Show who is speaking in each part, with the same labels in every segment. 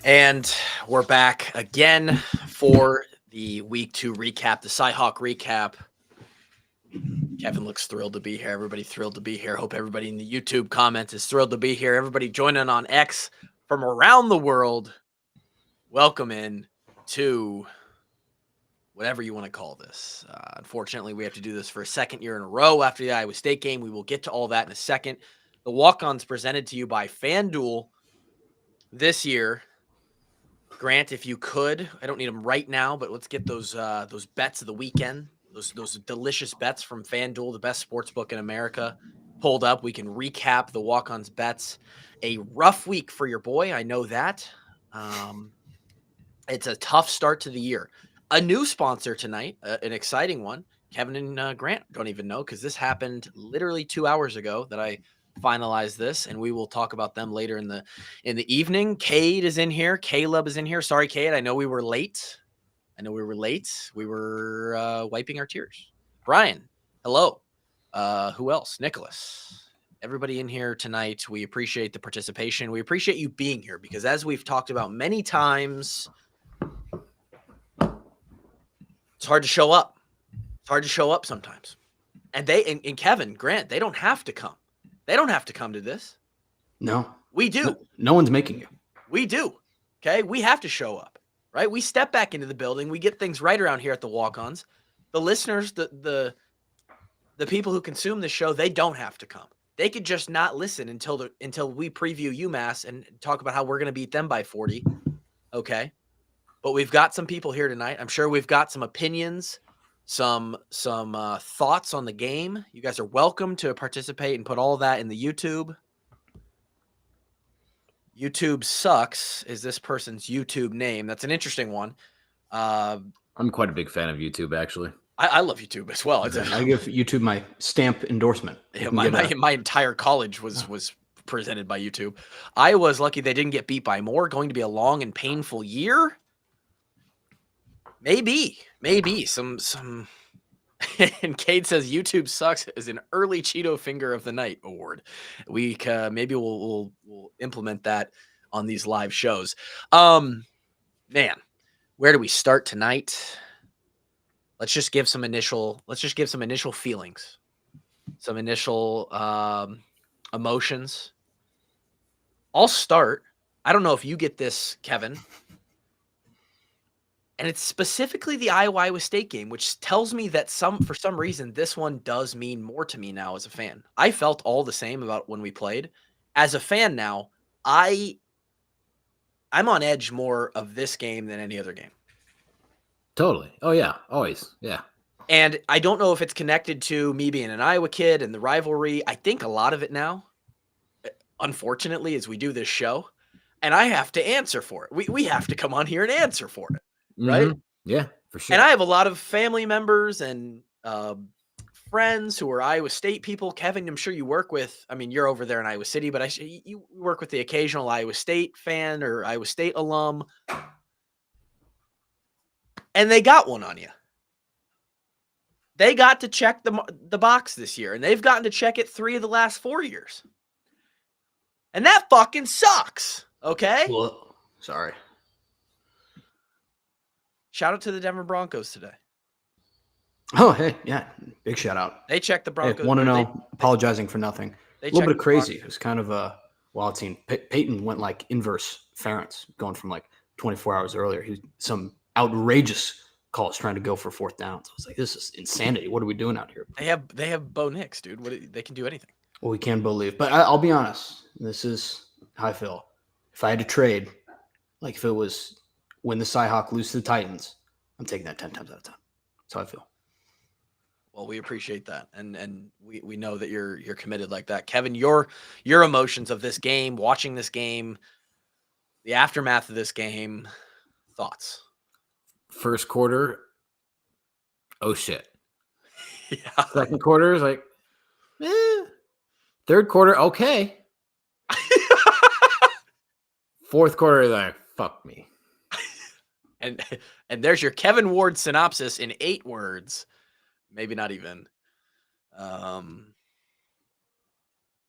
Speaker 1: And we're back again for the week 2 recap, the Cyhawk recap. Kevin looks thrilled to be here. Everybody thrilled to be here. Hope everybody in the YouTube comments is thrilled to be here. Everybody joining on X from around the world. Welcome in to whatever you want to call this. Unfortunately, we have to do this for a second year in a row after the Iowa State game. We will get to all that in a second. The walk-ons presented to you by FanDuel this year. Grant, if you could, I don't need them right now, but let's get those bets of the weekend, those delicious bets from FanDuel, the best sports book in America, pulled up. We can recap the walk-ons bets. A rough week for your boy, I know that. It's a tough start to the year. A new sponsor tonight, an exciting one. Kevin and Grant don't even know because this happened literally 2 hours ago that I finalized this, and we will talk about them later in the evening. Cade is in here. Caleb is in here. Sorry, Cade. I know we were late. We were wiping our tears. Brian, hello. Who else? Nicholas. Everybody in here tonight. We appreciate the participation. We appreciate you being here because as we've talked about many times, it's hard to show up. It's hard to show up sometimes. And and Kevin, Grant, they don't have to come. They don't have to come to this.
Speaker 2: No.
Speaker 1: We do.
Speaker 2: No one's making you.
Speaker 1: We do. Okay? We have to show up, right? We step back into the building. We get things right around here at the walk-ons. The listeners, the people who consume the show, they don't have to come. They could just not listen until we preview UMass and talk about how we're going to beat them by 40. Okay? But we've got some people here tonight. I'm sure we've got some opinions, some thoughts on the game. You guys are welcome to participate and put all that in the YouTube. YouTube sucks is this person's YouTube name. That's an interesting one.
Speaker 3: I'm quite a big fan of YouTube, actually.
Speaker 1: I love YouTube as well.
Speaker 2: I give YouTube my stamp endorsement.
Speaker 1: Yeah, my entire college was presented by YouTube. I was lucky they didn't get beat by more. Going to be a long and painful year. Maybe some. And Cade says YouTube sucks is an early Cheeto Finger of the Night award. We maybe we'll implement that on these live shows. Man, where do we start tonight? Let's just give some initial feelings, some initial emotions. I'll start. I don't know if you get this, Kevin. And it's specifically the Iowa State game, which tells me that for some reason, this one does mean more to me now as a fan. I felt all the same about when we played. As a fan now, I'm on edge more of this game than any other game.
Speaker 3: Totally. Oh, yeah. Always. Yeah.
Speaker 1: And I don't know if it's connected to me being an Iowa kid and the rivalry. I think a lot of it now, unfortunately, as we do this show, and I have to answer for it. We have to come on here and answer for it. Right?
Speaker 3: Mm-hmm. Yeah, for sure.
Speaker 1: And I have a lot of family members and friends who are Iowa State people. Kevin, I'm sure you work with, I mean, you're over there in Iowa City, but you work with the occasional Iowa State fan or Iowa State alum. And they got one on you. They got to check the box this year, and they've gotten to check it 3 of the last 4 years. And that fucking sucks. Okay?
Speaker 2: Well, sorry.
Speaker 1: Shout out to the Denver Broncos today.
Speaker 2: Oh, hey, yeah. Big shout out.
Speaker 1: They checked the Broncos.
Speaker 2: Hey, 1-0, apologizing for nothing. A little bit of crazy. It was kind of a wild scene. Peyton went like inverse Ferentz, going from like 24 hours earlier. He was some outrageous calls trying to go for 4th down. So I was like, this is insanity. What are we doing out here?
Speaker 1: They have Bo Nix, dude. They can do anything.
Speaker 2: Well, we can believe. But I'll be honest. This is how I feel. If I had to trade, like if it was when the Cyhawk lose to the Titans, I'm taking that 10 times out of 10. That's how I feel.
Speaker 1: Well, we appreciate that. And we know that you're committed like that. Kevin, your emotions of this game, watching this game, the aftermath of this game, thoughts.
Speaker 3: First quarter, oh shit.
Speaker 1: Yeah.
Speaker 3: Second quarter is like, Third quarter, okay. Fourth quarter, like, fuck me.
Speaker 1: And there's your Kevin Ward synopsis in 8 words. Maybe not even.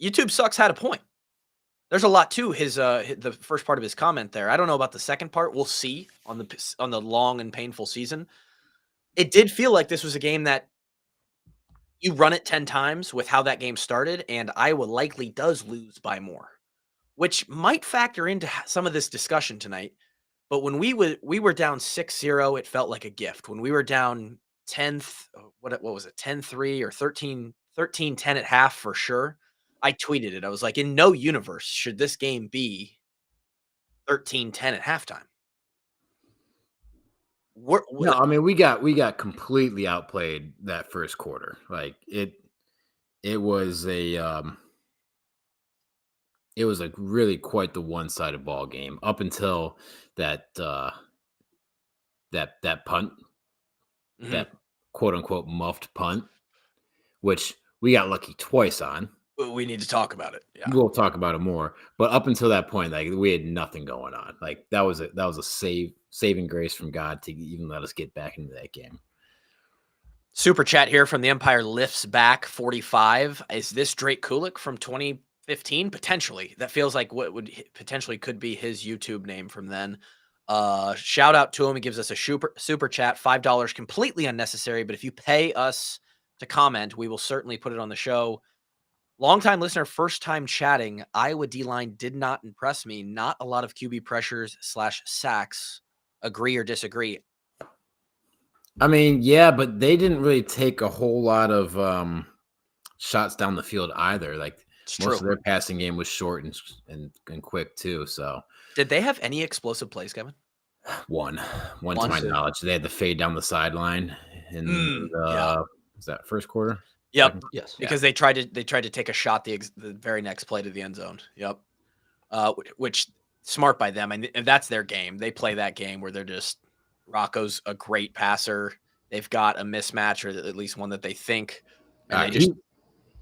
Speaker 1: YouTube sucks had a point. There's a lot to his the first part of his comment there. I don't know about the second part. We'll see on the long and painful season. It did feel like this was a game that you run it 10 times with how that game started, and Iowa likely does lose by more, which might factor into some of this discussion tonight. But when we were down 6-0, it felt like a gift. When we were down 10th, what was it, 10-3 or 13-10 at half for sure, I tweeted it. I was like, in no universe should this game be 13-10 at halftime.
Speaker 3: No, I mean we got completely outplayed that first quarter. Like it was a really quite the one-sided ball game up until that that punt, that quote unquote muffed punt, which we got lucky twice on.
Speaker 1: We need to talk about it. Yeah.
Speaker 3: We'll talk about it more. But up until that point, like we had nothing going on. Like that was a saving grace from God to even let us get back into that game.
Speaker 1: Super chat here from the Empire lifts back 45. Is this Drake Kulik from 2015? Potentially. That feels like what would potentially could be his YouTube name from then. Shout out to him. He gives us a super chat, $5, completely unnecessary. But if you pay us to comment, we will certainly put it on the show. Longtime listener, first time chatting. Iowa D-line did not impress me. Not a lot of QB pressures / sacks. Agree or disagree?
Speaker 3: I mean, yeah, but they didn't really take a whole lot of shots down the field either. Like most of their passing game was short and quick too. So
Speaker 1: did they have any explosive plays, Kevin?
Speaker 3: One to my knowledge. They had the fade down the sideline in was that first quarter?
Speaker 1: Yep. Yes. Because they tried to take a shot the very next play to the end zone. Yep. Which smart by them, and that's their game. They play that game where they're just Rocco's a great passer. They've got a mismatch, or at least one that they think. And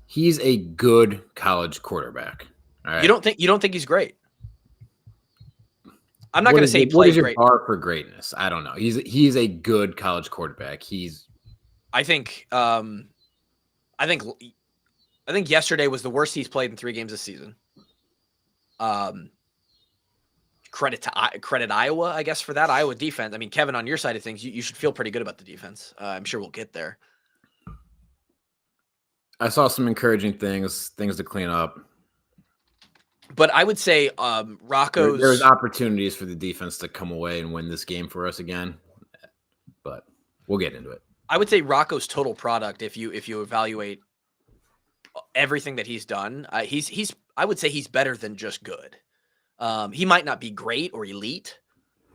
Speaker 3: he's a good college quarterback. All right.
Speaker 1: You don't think he's great? I'm not going to say he plays great.
Speaker 3: What is your bar for greatness? I don't know. He's a good college quarterback.
Speaker 1: I think yesterday was the worst he's played in 3 games this season. Credit Iowa, I guess, for that. Iowa defense. I mean, Kevin, on your side of things, you should feel pretty good about the defense. I'm sure we'll get there.
Speaker 3: I saw some encouraging things to clean up.
Speaker 1: But I would say Rocco's...
Speaker 3: There's opportunities for the defense to come away and win this game for us again. But we'll get into it.
Speaker 1: I would say Rocco's total product, if you evaluate everything that he's done, I would say he's better than just good. He might not be great or elite,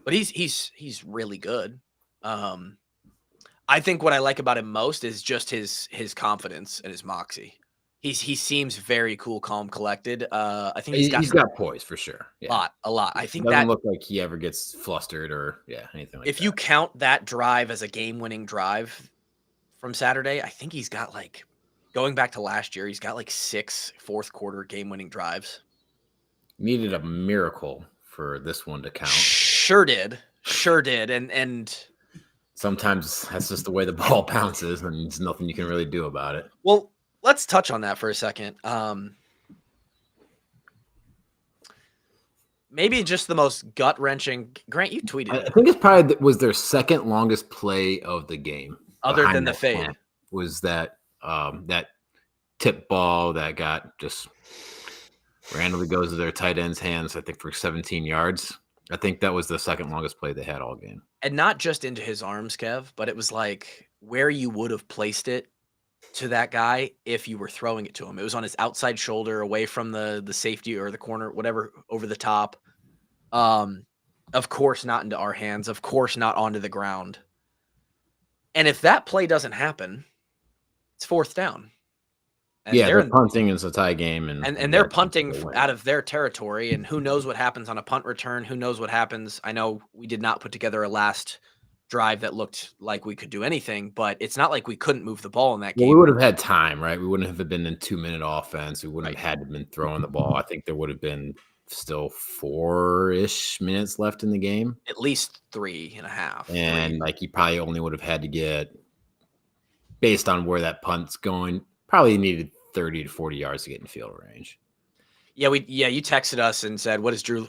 Speaker 1: but he's really good. I think what I like about him most is just his confidence and his moxie. He seems very cool, calm, collected. I think he's got
Speaker 3: poise for sure.
Speaker 1: Yeah. A lot. I think
Speaker 3: doesn't look like he ever gets flustered or anything like that.
Speaker 1: If you count that drive as a game-winning drive from Saturday, I think he's got going back to last year, he's got 6 fourth quarter game-winning drives.
Speaker 3: Needed a miracle for this one to count.
Speaker 1: Sure did. And
Speaker 3: sometimes that's just the way the ball bounces, and there's nothing you can really do about it.
Speaker 1: Well, let's touch on that for a second. Maybe just the most gut-wrenching. Grant, you tweeted it.
Speaker 3: I think it's probably was their second longest play of the game,
Speaker 1: other than the fade.
Speaker 3: Was that that tip ball that got just randomly goes to their tight end's hands? I think for 17 yards. I think that was the second longest play they had all game.
Speaker 1: And not just into his arms, Kev, but it was where you would have placed it to that guy if you were throwing it to him. It was on his outside shoulder, away from the safety or the corner, whatever, over the top. Of course, not into our hands. Of course, not onto the ground. And if that play doesn't happen, it's 4th down. And
Speaker 3: they're punting. It's a tie game,
Speaker 1: and they're punting out of their territory. And who knows what happens on a punt return? Who knows what happens? I know we did not put together a last drive that looked like we could do anything, but it's not like we couldn't move the ball in that game.
Speaker 3: Well, we would have had time, right? We wouldn't have been in 2-minute offense. We wouldn't have had to been throwing the ball. I think there would have been still 4-ish minutes left in the game.
Speaker 1: At least 3.5.
Speaker 3: And he probably only would have had to get, based on where that punt's going, probably needed 30 to 40 yards to get in field range.
Speaker 1: Yeah, you texted us and said, what's Drew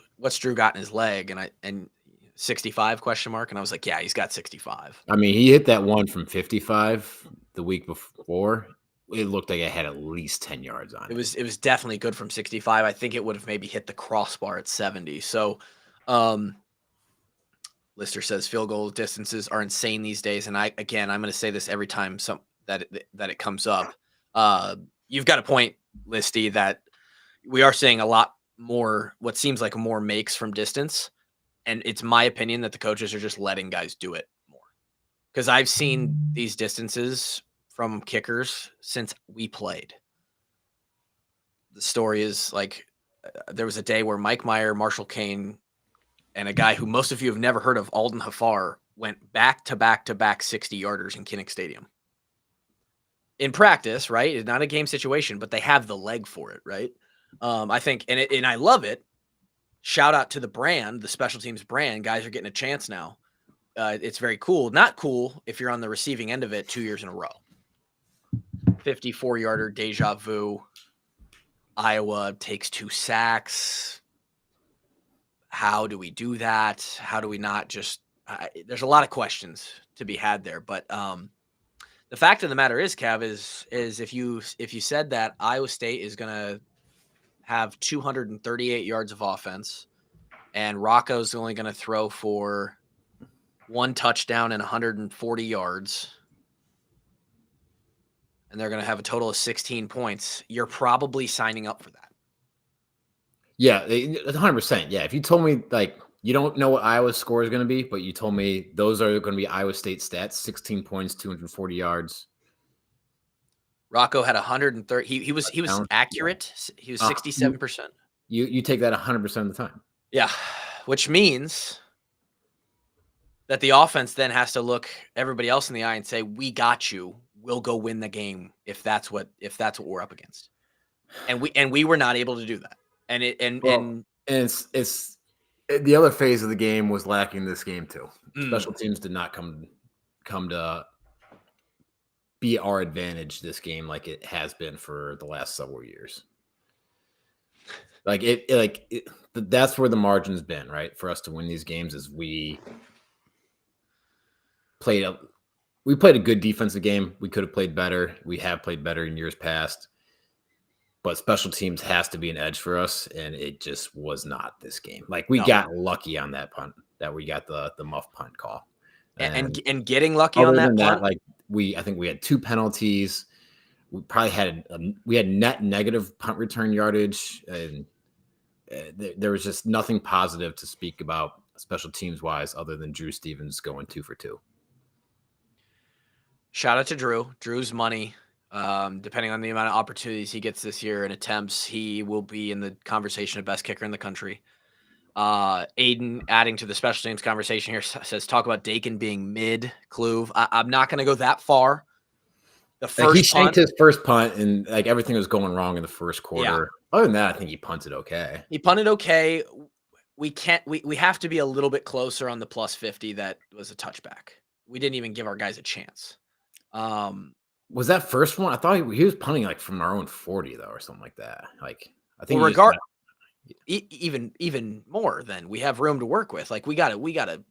Speaker 1: got in his leg? And 65 question mark. And I was like, yeah, he's got 65.
Speaker 3: I mean, he hit that one from 55 the week before. It looked like it had at least 10 yards on it.
Speaker 1: It was definitely good from 65. I think it would have maybe hit the crossbar at 70. So, Lister says field goal distances are insane these days. And I'm going to say this every time that it comes up. You've got a point, Listy, that we are seeing a lot more, what seems like more makes from distance. And it's my opinion that the coaches are just letting guys do it more. Because I've seen these distances from kickers since we played. The story is like there was a day where Mike Meyer, Marshall Kane, and a guy who most of you have never heard of, Alden Hafar, went back to back 60-yarders in Kinnick Stadium. In practice, right? It's not a game situation, but they have the leg for it, right? I think, and I love it. Shout out to the brand, the special teams brand. Guys are getting a chance now. It's very cool. Not cool if you're on the receiving end of it 2 years in a row. 54-yarder deja vu. Iowa takes 2 sacks. How do we do that? How do we not just there's a lot of questions to be had there. But the fact of the matter is, Cav, is if you said that Iowa State is going to have 238 yards of offense and Rocco's only going to throw for 1 touchdown and 140 yards, and they're going to have a total of 16 points, you're probably signing up for that.
Speaker 3: Yeah, 100%. Yeah, if you told me, like, you don't know what Iowa's score is going to be, but you told me those are going to be Iowa State stats, 16 points, 240 yards.
Speaker 1: Rocco had 130. He was accurate. He was 67%.
Speaker 3: You take that 100% of the time.
Speaker 1: Yeah, which means that the offense then has to look everybody else in the eye and say, "We got you. We'll go win the game if that's what we're up against." And we were not able to do that. And
Speaker 3: it's the other phase of the game was lacking this game too. Special teams did not come to be our advantage this game like it has been for the last several years. That's where the margin's been, right? For us to win these games is we played a good defensive game. We could have played better. We have played better in years past. But special teams has to be an edge for us, and it just was not this game. Like, we got lucky on that punt, that we got the muff punt call.
Speaker 1: And getting lucky on that punt?
Speaker 3: I think we had 2 penalties. We probably had net negative punt return yardage, and there was just nothing positive to speak about special teams wise other than Drew Stevens going 2 for 2.
Speaker 1: Shout out to Drew. Drew's money. Depending on the amount of opportunities he gets this year and attempts, he will be in the conversation of best kicker in the country. Aiden adding to the special teams conversation here says, talk about Dakin being mid Kluve. I'm not going to go that far. The first
Speaker 3: he shanked his first punt, and like everything was going wrong in the first quarter. Yeah. Other than that, I think he punted okay. We have to be a little bit closer on the plus 50. That was a touchback. We didn't even give our guys a chance. Was that first one? I thought he was punting like from our own 40 though, or something like that. Like, I think
Speaker 1: even more than we have room to work with. Like, we got to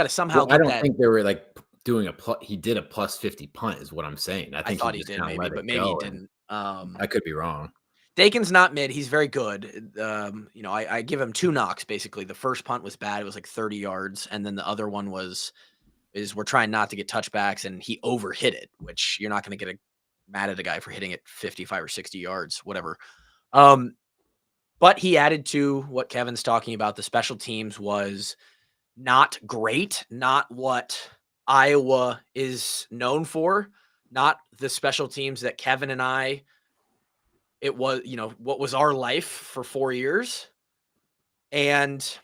Speaker 1: somehow.
Speaker 3: I don't think they were like doing he did a plus 50 punt is what I'm saying. I
Speaker 1: thought he did maybe, but maybe he didn't.
Speaker 3: I could be wrong.
Speaker 1: Dakin's not mid. He's very good. I give him 2 knocks basically. The first punt was bad. It was like 30 yards, and then the other one is we're trying not to get touchbacks, and he overhit it, which you're not going to get mad at a guy for hitting it 55 or 60 yards, whatever. But he added to what Kevin's talking about. The special teams was not great, not what Iowa is known for, not the special teams that Kevin and I, it was, what was our life for 4 years. And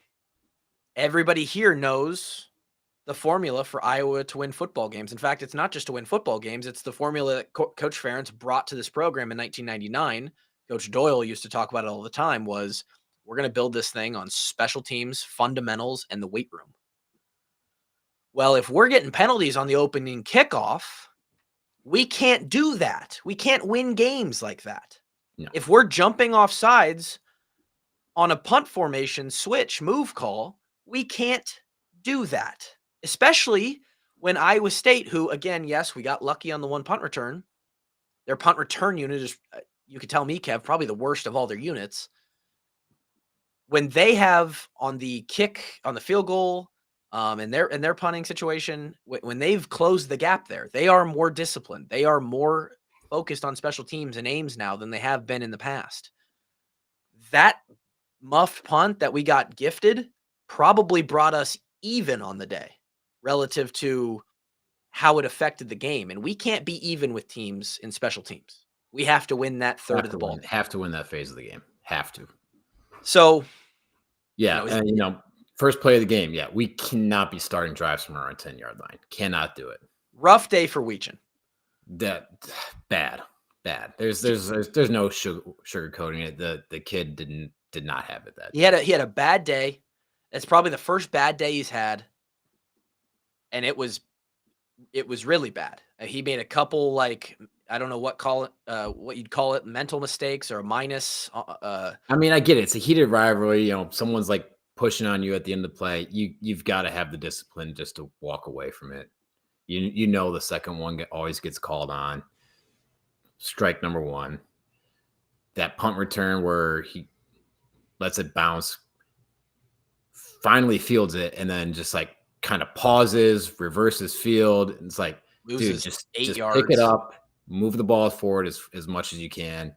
Speaker 1: everybody here knows the formula for Iowa to win football games. In fact, it's not just to win football games. It's the formula that Coach Ferentz brought to this program in 1999. Coach Doyle used to talk about it all the time, was we're going to build this thing on special teams, fundamentals, and the weight room. Well, if we're getting penalties on the opening kickoff, we can't do that. We can't win games like that.
Speaker 3: No.
Speaker 1: If we're jumping off sides on a punt formation switch move call, we can't do that, especially when Iowa State, who, again, yes, we got lucky on the one punt return. Their punt return unit is, you could tell me, Kev, probably the worst of all their units. When they have on the kick, on the field goal, in their punting situation, when they've closed the gap there, they are more disciplined. They are more focused on special teams and aims now than they have been in the past. That muffed punt that we got gifted probably brought us even on the day relative to how it affected the game. And we can't be even with teams in special teams. We have to win that third of the ball.
Speaker 3: Have to win that phase of the game. Have to.
Speaker 1: So,
Speaker 3: yeah, and first play of the game, yeah, we cannot be starting drives from our 10-yard line. Cannot do it.
Speaker 1: Rough day for Weechin.
Speaker 3: That bad. There's no sugarcoating it. The kid did not have it that
Speaker 1: day. He had a bad day. It's probably the first bad day he's had, and it was really bad. He made a couple, like, I don't know what you'd call it, mental mistakes or a minus.
Speaker 3: I mean, I get it. It's a heated rivalry. Someone's like pushing on you at the end of the play. You've got to have the discipline just to walk away from it. The second one always gets called on. Strike number one. That punt return where he lets it bounce, finally fields it, and then just like kind of pauses, reverses field. It's like,
Speaker 1: loses
Speaker 3: dude, just
Speaker 1: 8 yards.
Speaker 3: Pick it up, move the ball forward as much as you can.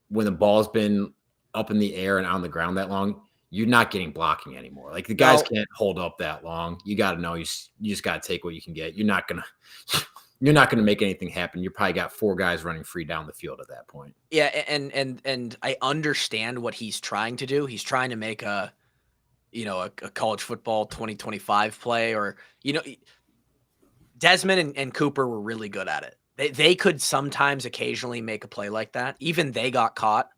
Speaker 3: When the ball's been up in the air and on the ground that long, you're not getting blocking anymore. Like, the guys can't hold up that long. You got to know you just got to take what you can get. You're not gonna make anything happen. You probably got 4 guys running free down the field at that point.
Speaker 1: Yeah, and I understand what he's trying to do. He's trying to make a college football 2025 play, or Desmond and Cooper were really good at it. They could sometimes occasionally make a play like that. Even they got caught.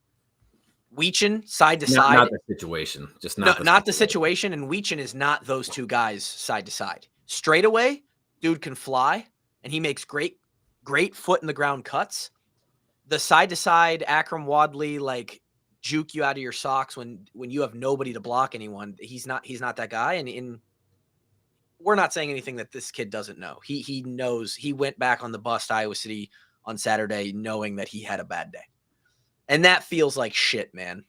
Speaker 1: Weechin, side to side.
Speaker 3: Not the situation. Just
Speaker 1: not the situation. And Weechin is not those two guys side to side. Straight away, dude can fly, and he makes great foot in the ground cuts. The side to side, Akram Wadley, like, juke you out of your socks when you have nobody to block anyone. He's not that guy. And we're not saying anything that this kid doesn't know. He knows. He went back on the bus to Iowa City on Saturday knowing that he had a bad day. And that feels like shit, man.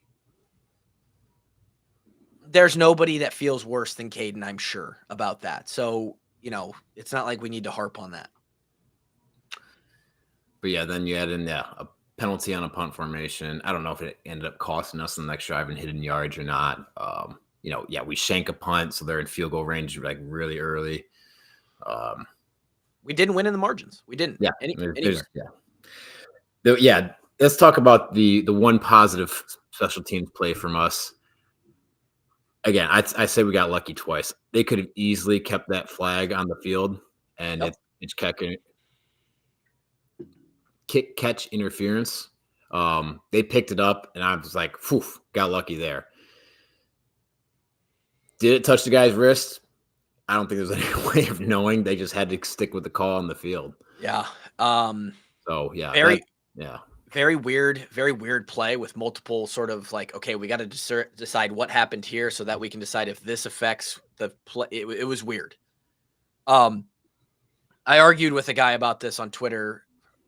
Speaker 1: There's nobody that feels worse than Caden, I'm sure, about that. So, it's not like we need to harp on that.
Speaker 3: But yeah, then you add in a penalty on a punt formation. I don't know if it ended up costing us the next drive in hidden yards or not. We shank a punt, so they're in field goal range like really early.
Speaker 1: We didn't win in the margins. We didn't.
Speaker 3: Yeah.
Speaker 1: Anywhere.
Speaker 3: Yeah. Let's talk about the one positive special teams play from us. Again, I say we got lucky twice. They could have easily kept that flag on the field, and it's catch interference. They picked it up, and I was like, phew, got lucky there. Did it touch the guy's wrist? I don't think there's any way of knowing. They just had to stick with the call on the field.
Speaker 1: Yeah. Very weird play with multiple sort of like, okay, we got to decide what happened here so that we can decide if this affects the play. It was weird. I argued with a guy about this on Twitter.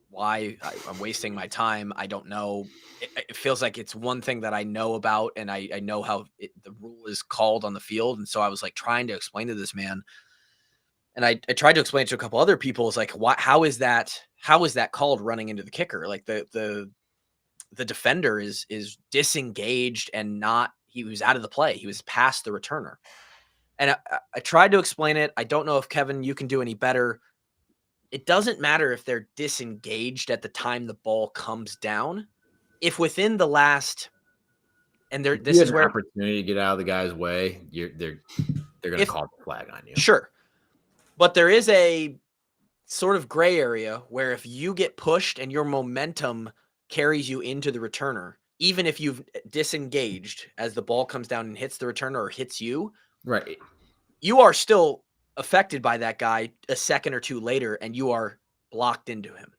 Speaker 1: Why I'm wasting my time, I don't know. It feels like it's one thing that I know about, and I know how the rule is called on the field. And so I was like trying to explain to this man, and I tried to explain to a couple other people. It's like, how is that called running into the kicker? Like the defender is disengaged and he was out of the play. He was past the returner. And I tried to explain it. I don't know if, Kevin, you can do any better. It doesn't matter if they're disengaged at the time the ball comes down. If within the last, and this is where
Speaker 3: opportunity to get out of the guy's way, they're going to call the flag on you.
Speaker 1: Sure. But there is a sort of gray area where if you get pushed and your momentum carries you into the returner, even if you've disengaged as the ball comes down and hits the returner or hits you,
Speaker 3: right,
Speaker 1: you are still affected by that guy a second or two later, and you are blocked into him.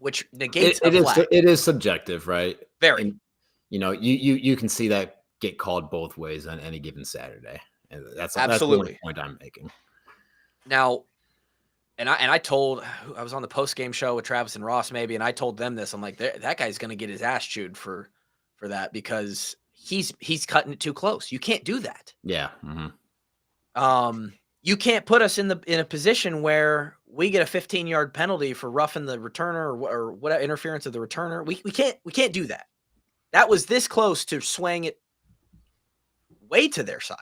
Speaker 1: which negates a flag.
Speaker 3: It is subjective, right?
Speaker 1: Very.
Speaker 3: And, you can see that get called both ways on any given Saturday, and that's the only point I'm making.
Speaker 1: Now, and I was on the post game show with Travis and Ross maybe, and I told them this. I'm like, that guy's going to get his ass chewed for that because he's cutting it too close. You can't do that.
Speaker 3: Yeah. Mm-hmm.
Speaker 1: You can't put us in a position where we get a 15-yard penalty for roughing the returner or what interference of the returner. We can't do that. That was this close to swaying it way to their side.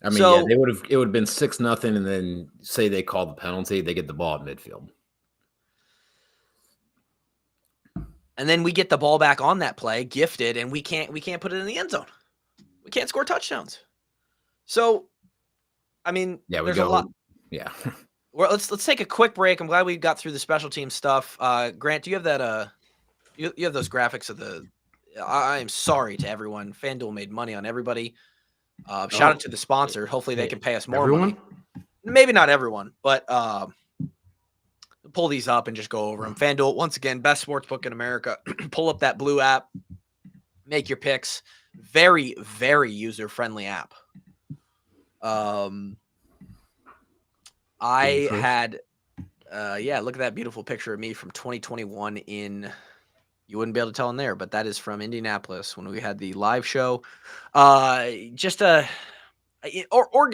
Speaker 3: I mean, it would have been 6-0, and then say they call the penalty, they get the ball at midfield.
Speaker 1: And then we get the ball back on that play, gifted, and we can't put it in the end zone. We can't score touchdowns. So, I mean, there's a lot.
Speaker 3: Yeah.
Speaker 1: Well, let's take a quick break. I'm glad we got through the special team stuff. Grant, do you have that? You have those graphics of the? I am sorry to everyone. FanDuel made money on everybody. Shout out to the sponsor. Hopefully they can pay us more money. Maybe not everyone, but pull these up and just go over them. FanDuel, once again, best sportsbook in America. Pull up that blue app. Make your picks. Very, very user-friendly app. I had, look at that beautiful picture of me from 2021 you wouldn't be able to tell in there, but that is from Indianapolis when we had the live show. Oregon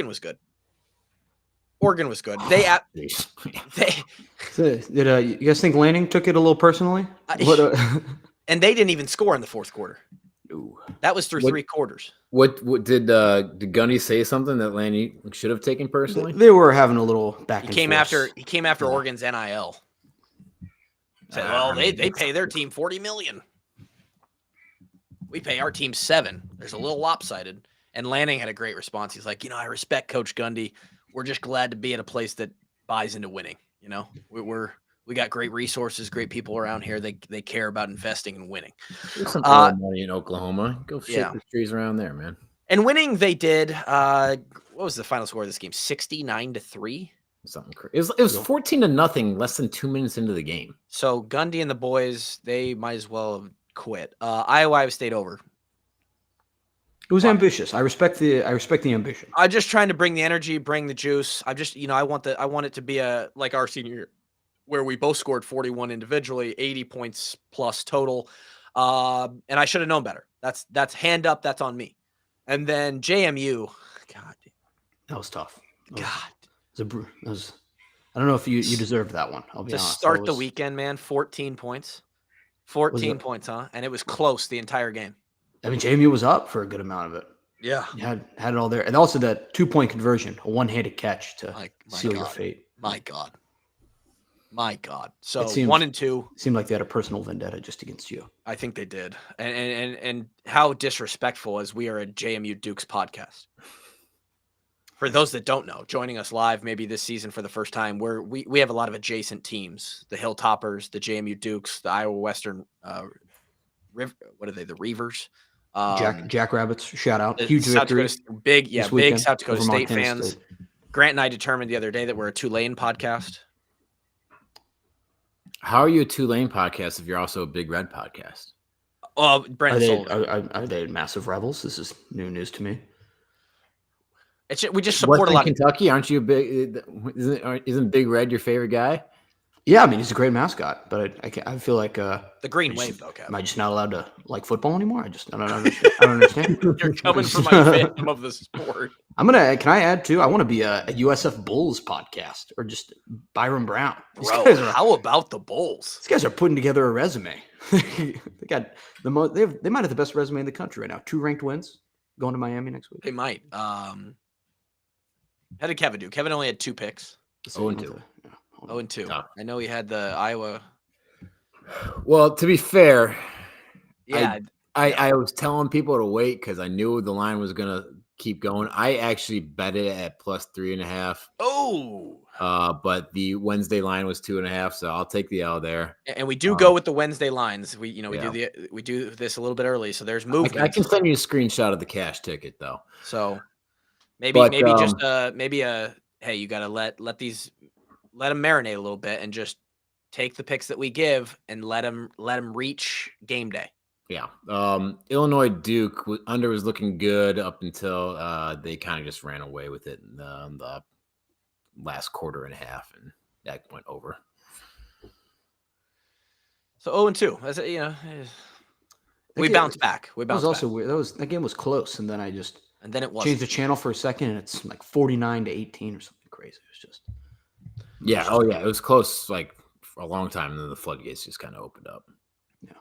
Speaker 1: was good. Oregon was good.
Speaker 2: Did you guys think Lanning took it a little personally?
Speaker 1: And they didn't even score in the fourth quarter.
Speaker 2: Ooh.
Speaker 1: That was through 3 quarters.
Speaker 3: What did Gundy say something that Lanning should have taken personally?
Speaker 2: They were having a little back and forth.
Speaker 1: He came after Oregon's NIL. Said, well, they pay their team $40 million. We pay our team $7 million. There's a little lopsided. And Lanning had a great response. He's like, I respect Coach Gundy. We're just glad to be at a place that buys into winning. We got great resources, great people around here. They care about investing and winning.
Speaker 3: There's some money in Oklahoma. Go shake the trees around there, man.
Speaker 1: And winning, they did. What was the final score of this game? 69-3.
Speaker 3: Something crazy. It was 14-0, less than 2 minutes into the game.
Speaker 1: So Gundy and the boys, they might as well have quit. Iowa State over.
Speaker 2: It was ambitious. I respect the ambition.
Speaker 1: I'm just trying to bring the energy, bring the juice. I just, I want it to be like our senior year, where we both scored 41 individually, 80 points plus total. And I should have known better. That's hand up. That's on me. And then JMU, God,
Speaker 2: that was tough.
Speaker 1: God.
Speaker 2: I don't know if you deserved that one. I'll be honest.
Speaker 1: To start the weekend, man, 14 points. 14 points, huh? And it was close the entire game.
Speaker 2: I mean, JMU was up for a good amount of it.
Speaker 1: Yeah.
Speaker 2: You had it all there. And also that 2-point conversion, a one-handed catch to seal your fate.
Speaker 1: My God. So 1-2.
Speaker 2: Seemed like they had a personal vendetta just against you.
Speaker 1: I think they did. And how disrespectful, as we are a JMU Dukes podcast. For those that don't know, joining us live maybe this season for the first time, we have a lot of adjacent teams: the Hilltoppers, the JMU Dukes, the Iowa Western, what are they? The Reavers,
Speaker 2: Jackrabbits. Shout out, huge victory,
Speaker 1: big South Dakota State fans. State. Grant and I determined the other day that we're a Tulane podcast.
Speaker 3: How are you a Tulane podcast if you're also a Big Red podcast?
Speaker 2: Are they massive rebels? This is new news to me.
Speaker 1: We just support
Speaker 3: Western
Speaker 1: a lot.
Speaker 3: Kentucky, aren't you a big? Isn't Big Red your favorite guy?
Speaker 2: Yeah, I mean he's a great mascot, but I feel like
Speaker 1: the Green Wave though. Kevin.
Speaker 2: Am I just not allowed to like football anymore? I don't understand.
Speaker 1: You're coming from my fandom of the sport.
Speaker 2: Can I add too? I want to be a USF Bulls podcast or just Byron Brown.
Speaker 1: How about the Bulls?
Speaker 2: These guys are putting together a resume. They got they might have the best resume in the country right now. 2 ranked wins going to Miami next week.
Speaker 1: They might. How did Kevin do? Kevin only had 2 picks.
Speaker 3: 0-2.
Speaker 1: 0-2. No. I know he had the Iowa.
Speaker 3: Well, to be fair,
Speaker 1: yeah,
Speaker 3: I was telling people to wait because I knew the line was gonna keep going. I actually bet it at +3.5.
Speaker 1: Oh.
Speaker 3: But the Wednesday line was 2.5, so I'll take the L there.
Speaker 1: And we do go with the Wednesday lines. We do this a little bit early, so there's movement.
Speaker 3: I can send you a screenshot of the cash ticket though.
Speaker 1: So maybe hey, you got to let them marinate a little bit and just take the picks that we give and let them reach game day.
Speaker 3: Yeah. Illinois Duke under was looking good up until they kind of just ran away with it in the last quarter and a half, and that went over.
Speaker 1: So 0-2. As you know, we bounced back. We bounced
Speaker 2: back. That was also weird. That game was close, and then it was changed the channel for a second, and it's like 49-18 or something crazy. It was just
Speaker 3: it was close like for a long time, and then the floodgates just kind of opened up.
Speaker 1: Yeah.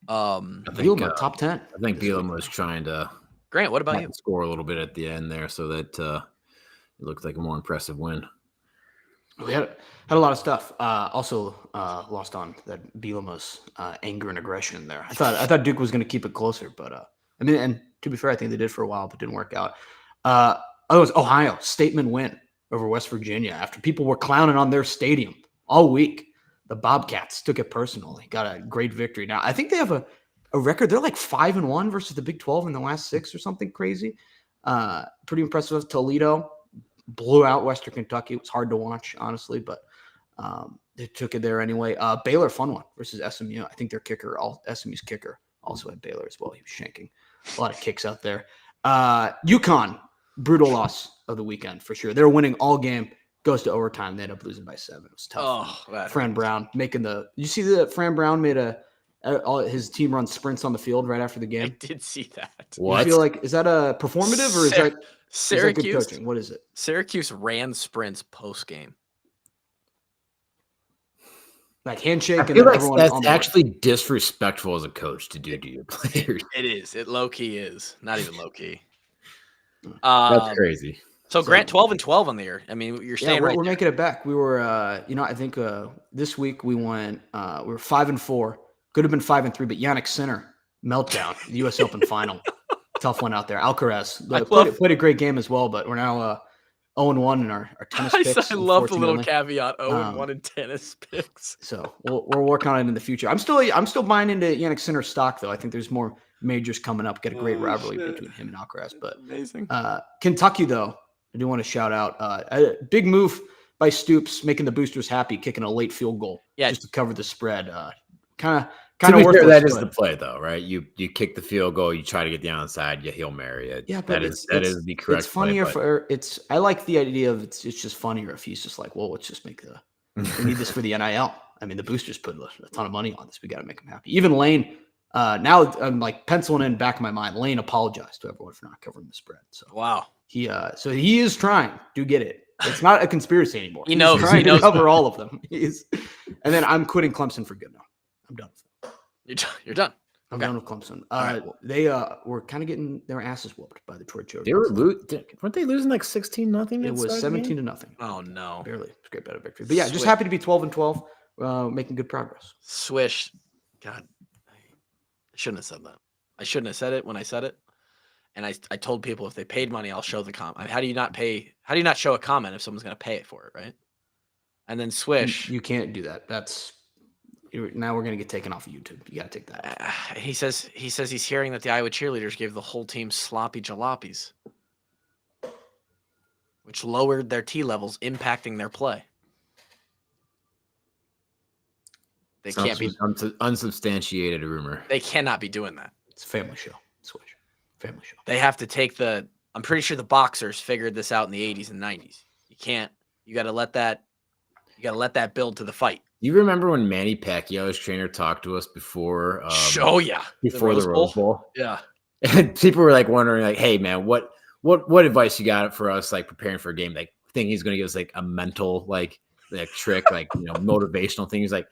Speaker 2: I think top 10.
Speaker 3: I think Bielema was trying to
Speaker 1: Grant. What about you?
Speaker 3: Score a little bit at the end there, so that it looked like a more impressive win.
Speaker 2: We had a lot of stuff. Also lost on that Bielema's anger and aggression there. I thought Duke was going to keep it closer, but and to be fair, I think they did for a while, but didn't work out. It was Ohio statement win over West Virginia after people were clowning on their stadium all week. The Bobcats took it personally, got a great victory. Now I think they have a record. They're like 5-1 versus the Big 12 in the last 6 or something crazy. Pretty impressive. Toledo blew out Western Kentucky. It was hard to watch, honestly, but they took it there anyway. Baylor, fun one versus SMU. I think their kicker, SMU's kicker, also had Baylor as well. He was shanking a lot of kicks out there. UConn, brutal loss of the weekend for sure. They're winning all game. Goes to overtime. They end up losing by 7. It was tough. Fran Brown making you see that Fran Brown made his team run sprints on the field right after the game.
Speaker 1: I did see that.
Speaker 3: What?
Speaker 2: You feel like, is that a performative or is that
Speaker 1: Syracuse?
Speaker 2: Is that good coaching? What is it?
Speaker 1: Syracuse ran sprints post game.
Speaker 2: Like handshake.
Speaker 3: I feel like that's actually disrespectful as a coach to do to your players.
Speaker 1: It is. It low key is. Not even low key.
Speaker 3: That's crazy.
Speaker 1: So Grant 12-12 on the year. I mean, you're staying right.
Speaker 2: We're making it back. We were, I think this week we went. We were 5-4. Could have been 5-3, but Yannick Sinner meltdown. The U.S. Open final. Tough one out there. Alcaraz played a great game as well, but we're now 0-1 in our tennis picks.
Speaker 1: I love the little caveat 0-1 in tennis picks.
Speaker 2: So we'll work on it in the future. I'm still buying into Yannick Sinner's stock though. I think there's more majors coming up. Get a great rivalry between him and Alcaraz. But
Speaker 1: amazing.
Speaker 2: Kentucky though, I do want to shout out a big move by Stoops, making the boosters happy, kicking a late field goal just to cover the spread. Kind of worthless.
Speaker 3: That is the play, though, right? You kick the field goal, you try to get the onside, you Hail Mary it.
Speaker 2: Yeah, but
Speaker 3: that is the correct.
Speaker 2: It's funnier
Speaker 3: play,
Speaker 2: I like the idea of it's just funnier if he's just like, well, let's just make we need this for the NIL. I mean, the boosters put a ton of money on this. We got to make them happy. Even Lane. Now I'm like penciling in back of my mind. Lane apologized to everyone for not covering the spread. So
Speaker 1: wow.
Speaker 2: He is trying to get it. It's not a conspiracy anymore.
Speaker 1: He knows.
Speaker 2: Trying to cover all of them. And then I'm quitting Clemson for good now. I'm done.
Speaker 1: You're done.
Speaker 2: I'm done with Clemson. They were kind of getting their asses whooped by the Troy Trojans.
Speaker 3: They weren't they losing like 16-0?
Speaker 2: It was 17-0.
Speaker 1: Oh no,
Speaker 2: barely. It's a great bit of victory. But yeah, just happy to be 12-12, making good progress.
Speaker 1: Swish, God, I shouldn't have said that. I shouldn't have said it when I said it. And I told people if they paid money, I'll show the comment. I mean, how do you not show a comment if someone's going to pay it for it, right? And then Swish.
Speaker 2: You can't do that. Now we're going to get taken off of YouTube. You got to take that off.
Speaker 1: He says he's hearing that the Iowa cheerleaders gave the whole team sloppy jalopies, which lowered their T levels, impacting their play. They can't be
Speaker 3: unsubstantiated rumor.
Speaker 1: They cannot be doing that.
Speaker 2: It's a family show. Swish. Family show.
Speaker 1: They have to take I'm pretty sure the boxers figured this out in the 80s and 90s. You got to let that build to the fight.
Speaker 3: You remember when Manny Pacquiao's trainer talked to us before? Before the Rose Bowl.
Speaker 1: Yeah,
Speaker 3: and people were like wondering, like, "Hey, man, what advice you got for us, like preparing for a game? Like, think he's going to give us like a mental like trick, like motivational thing." He's like,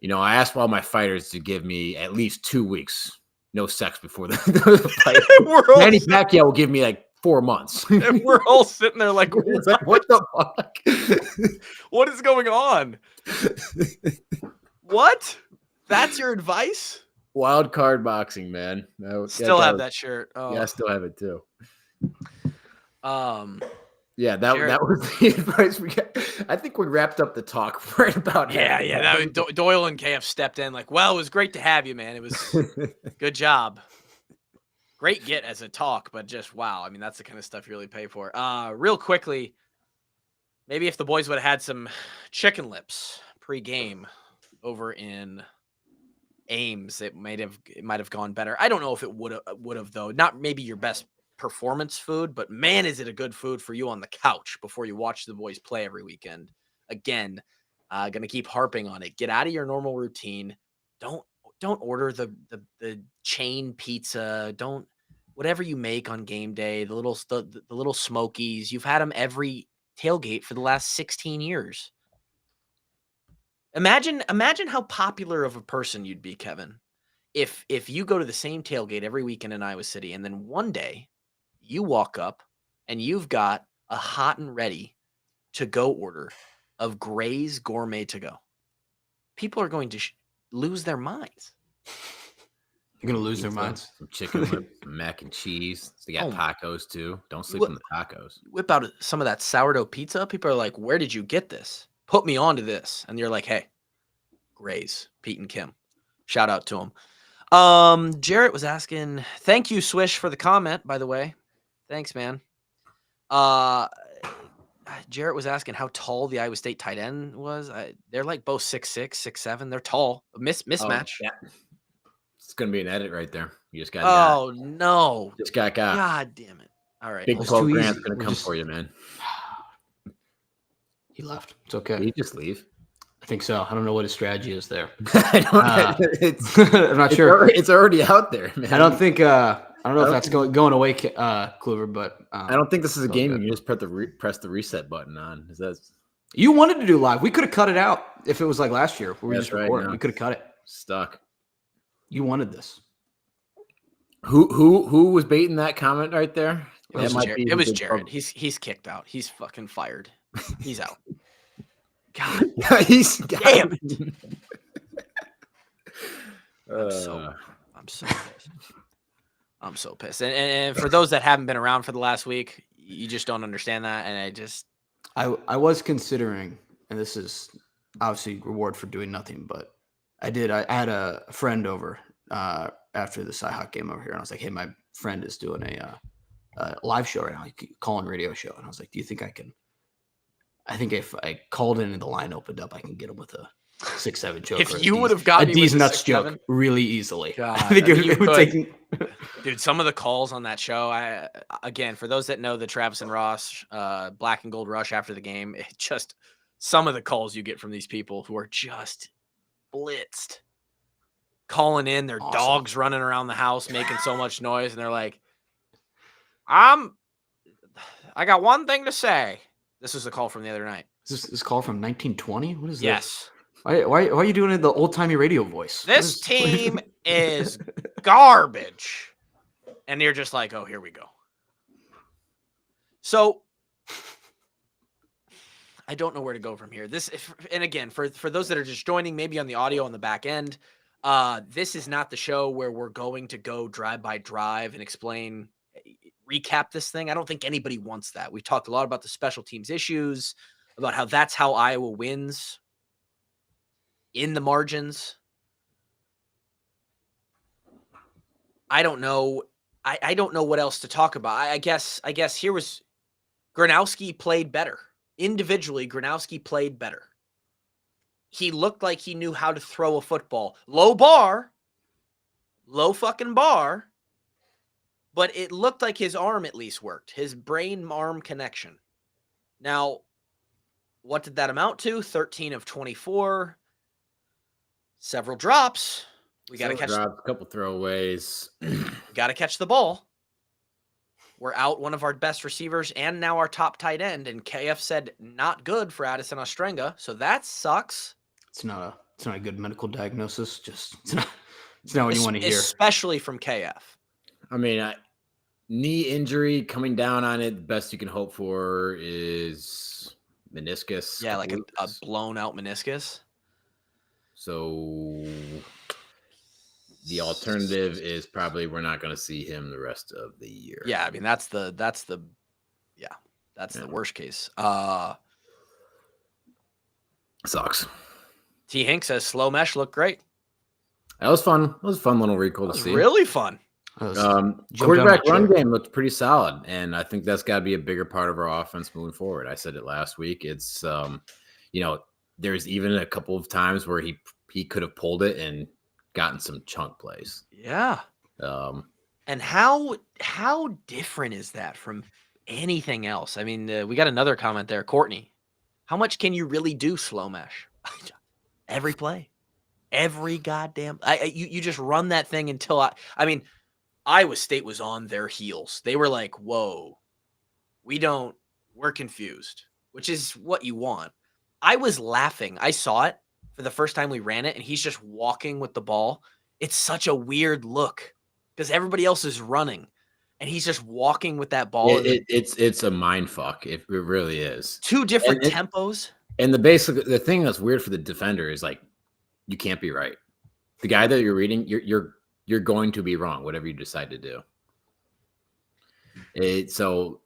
Speaker 3: I asked all my fighters to give me at least 2 weeks no sex before the fight. Manny Pacquiao will give me like 4 months.
Speaker 1: And we're all sitting there like, what
Speaker 3: the fuck?
Speaker 1: What is going on? What? That's your advice?
Speaker 3: Wild card boxing, man.
Speaker 1: Still have that shirt. Oh.
Speaker 3: Yeah, I still have it too.
Speaker 1: Yeah,
Speaker 3: that was the advice we got. I think we wrapped up the talk right about
Speaker 1: Yeah. Doyle and KF stepped in like, well, it was great to have you, man. It was good job. Great get as a talk, but just wow. I mean, that's the kind of stuff you really pay for. Real quickly, Maybe if the boys would have had some chicken lips pre-game over in Ames, it might have gone better. I don't know if it would have though. Not maybe your best performance food, but man, is it a good food for you on the couch before you watch the boys play every weekend. Again, gonna keep harping on it. Get out of your normal routine. Don't order the chain pizza. Don't whatever you make on game day. The little Smokies. You've had them every tailgate for the last 16 years. Imagine how popular of a person you'd be, Kevin, if you go to the same tailgate every weekend in Iowa City, and then one day you walk up and you've got a hot and ready to go order of Gray's Gourmet to go. People are going to lose their minds.
Speaker 2: They're going to lose their minds.
Speaker 3: Some chicken lips, some mac and cheese. They got tacos too. Don't sleep on the tacos.
Speaker 1: Whip out some of that sourdough pizza. People are like, where did you get this? Put me onto this. And you're like, hey, Gray's, Pete and Kim. Shout out to them. Jarrett was asking, thank you, Swish, for the comment, by the way. Thanks, man. Jarrett was asking how tall the Iowa State tight end was. They're like both 6'6", 6'7". They're tall. Mismatch.
Speaker 3: Oh, yeah. It's going to be an edit right there. You just got
Speaker 1: Oh, no.
Speaker 3: Just got.
Speaker 1: God damn it. All right.
Speaker 3: Big 12 Grant's going to come for you, man.
Speaker 2: He left. It's okay.
Speaker 3: Did he just leave?
Speaker 2: I think so. I don't know what his strategy is there.
Speaker 3: I'm
Speaker 2: not sure.
Speaker 3: It's already out there, man.
Speaker 2: I don't think. I don't know if that's going away, Kluver. But
Speaker 3: I don't think this is a game you just press the reset button on. Is that?
Speaker 2: You wanted to do live. We could have cut it out if it was like last year where we just recorded. We could have cut it.
Speaker 3: Stuck.
Speaker 2: You wanted this.
Speaker 3: Who was baiting that comment right there?
Speaker 1: It was Jared. He's kicked out. He's fucking fired. He's out. God,
Speaker 3: he's
Speaker 1: damn it. I'm so pissed. I'm so pissed. And for those that haven't been around for the last week, you just don't understand that. And
Speaker 2: I was considering, and this is obviously reward for doing nothing, but I had a friend over after the Cyhawk game over here, and I was like, hey, my friend is doing a live show right now, like call-in radio show. And I was like, do you think I think if I called in and the line opened up, I can get him with a 6'7" joke.
Speaker 1: If you would have got
Speaker 2: a D's nuts joke really easily.
Speaker 1: God,
Speaker 2: I think it would take.
Speaker 1: Dude, some of the calls on that show, again, for those that know the Travis and Ross Black and Gold Rush after the game, it just some of the calls you get from these people who are just blitzed, calling in, their dogs running around the house making so much noise, and they're like, I got one thing to say. This was the call from the other night.
Speaker 2: Is this call from 1920? What is this?
Speaker 1: Yes.
Speaker 2: Why are you doing it in the old-timey radio voice?
Speaker 1: This team is garbage. And you're just like, oh, here we go. So I don't know where to go from here. And again, for those that are just joining, maybe on the audio on the back end, this is not the show where we're going to go drive by drive and recap this thing. I don't think anybody wants that. We've talked a lot about the special teams issues, about how that's how Iowa wins in the margins. I don't know. I don't know what else to talk about. I guess here was Gronowski played better. Individually, Gronowski played better. He looked like he knew how to throw a football. Low fucking bar. But it looked like his arm at least worked. His brain-arm connection. Now, what did that amount to? 13 of 24. Several drops. We got to catch
Speaker 3: a couple throwaways.
Speaker 1: Got to catch the ball. We're out one of our best receivers and now our top tight end. And KF said not good for Addison Ostrenga. So that sucks.
Speaker 2: It's not a good medical diagnosis. It's not what you want to hear.
Speaker 1: Especially from KF.
Speaker 3: I mean, knee injury coming down on it. The best you can hope for is meniscus.
Speaker 1: Yeah, like a blown out meniscus.
Speaker 3: So the alternative is probably we're not going to see him the rest of the year.
Speaker 1: Yeah, I mean that's the worst case.
Speaker 3: Sucks.
Speaker 1: T. Hink says slow mesh looked great.
Speaker 3: That was fun. It was a fun little recall to see.
Speaker 1: Really fun.
Speaker 3: Quarterback run game looked pretty solid, and I think that's got to be a bigger part of our offense moving forward. I said it last week. It's there's even a couple of times where he could have pulled it and gotten some chunk plays.
Speaker 1: Yeah. And how different is that from anything else? I mean, we got another comment there, Courtney. How much can you really do slow mesh? Every play, every goddamn. You just run that thing until I mean, Iowa State was on their heels. They were like, "Whoa, we're confused," which is what you want. I was laughing. I saw it for the first time we ran it, and he's just walking with the ball. It's such a weird look because everybody else is running, and he's just walking with that ball.
Speaker 3: It's a mind fuck. It really is.
Speaker 1: Two different tempos.
Speaker 3: And the thing that's weird for the defender is like you can't be right. The guy that you're reading, you're going to be wrong, whatever you decide to do. So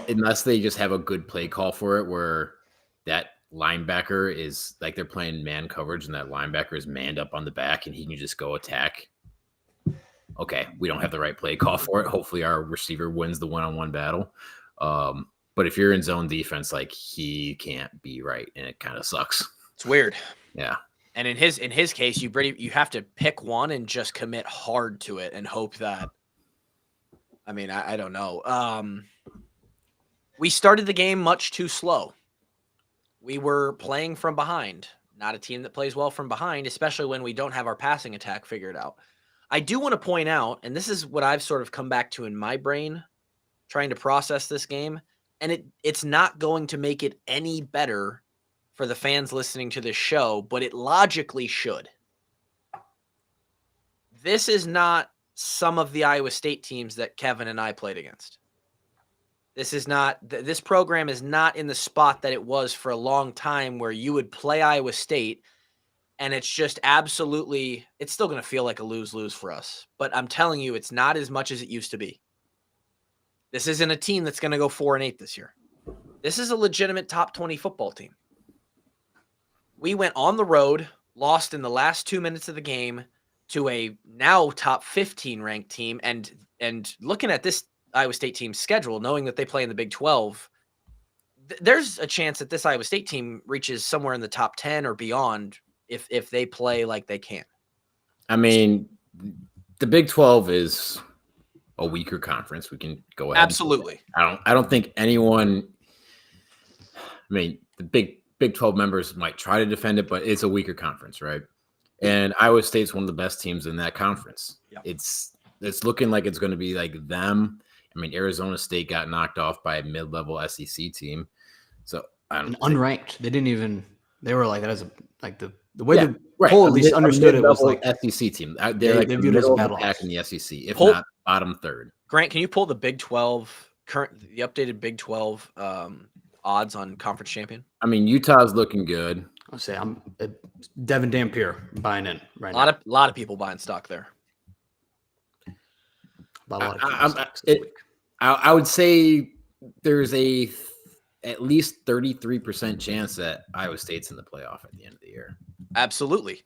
Speaker 3: unless they just have a good play call for it, where that linebacker is like they're playing man coverage and that linebacker is manned up on the back and he can just go attack. Okay, we don't have the right play call for it. Hopefully our receiver wins the one-on-one battle. But if you're in zone defense, like he can't be right, and it kind of sucks.
Speaker 1: It's weird.
Speaker 3: Yeah.
Speaker 1: And in his case, you have to pick one and just commit hard to it and hope that. I mean, I don't know. We started the game much too slow. We were playing from behind. Not a team that plays well from behind, especially when we don't have our passing attack figured out. I do want to point out, and this is what I've sort of come back to in my brain, trying to process this game, and it's not going to make it any better for the fans listening to this show, but it logically should. This is not some of the Iowa State teams that Kevin and I played against. This program is not in the spot that it was for a long time where you would play Iowa State and it's just absolutely, it's still going to feel like a lose-lose for us. But I'm telling you, it's not as much as it used to be. This isn't a team that's going to go 4-8 this year. This is a legitimate top 20 football team. We went on the road, lost in the last 2 minutes of the game to a now top 15 ranked team. And looking at this Iowa State team's schedule, knowing that they play in the Big 12, there's a chance that this Iowa State team reaches somewhere in the top 10 or beyond if they play like they can.
Speaker 3: I mean, the Big 12 is a weaker conference. We can go ahead.
Speaker 1: Absolutely.
Speaker 3: I don't think anyone. I mean, the Big 12 members might try to defend it, but it's a weaker conference, right? And Iowa State's one of the best teams in that conference. Yep. It's looking like it's going to be like them. I mean, Arizona State got knocked off by a mid-level SEC team, so
Speaker 2: unranked. They didn't even. They were like that as the way the poll at least understood it was like
Speaker 3: SEC team. They're like the
Speaker 2: viewed as
Speaker 3: middle
Speaker 2: battle
Speaker 3: pack in the SEC, if not bottom third.
Speaker 1: Grant, can you pull the Big 12 the updated Big 12 odds on conference champion?
Speaker 3: I mean, Utah's looking good.
Speaker 2: I'll say I'm Devin Dampier buying in right now.
Speaker 1: A lot of people buying stock there.
Speaker 3: I would say there's at least 33% chance that Iowa State's in the playoff at the end of the year.
Speaker 1: Absolutely.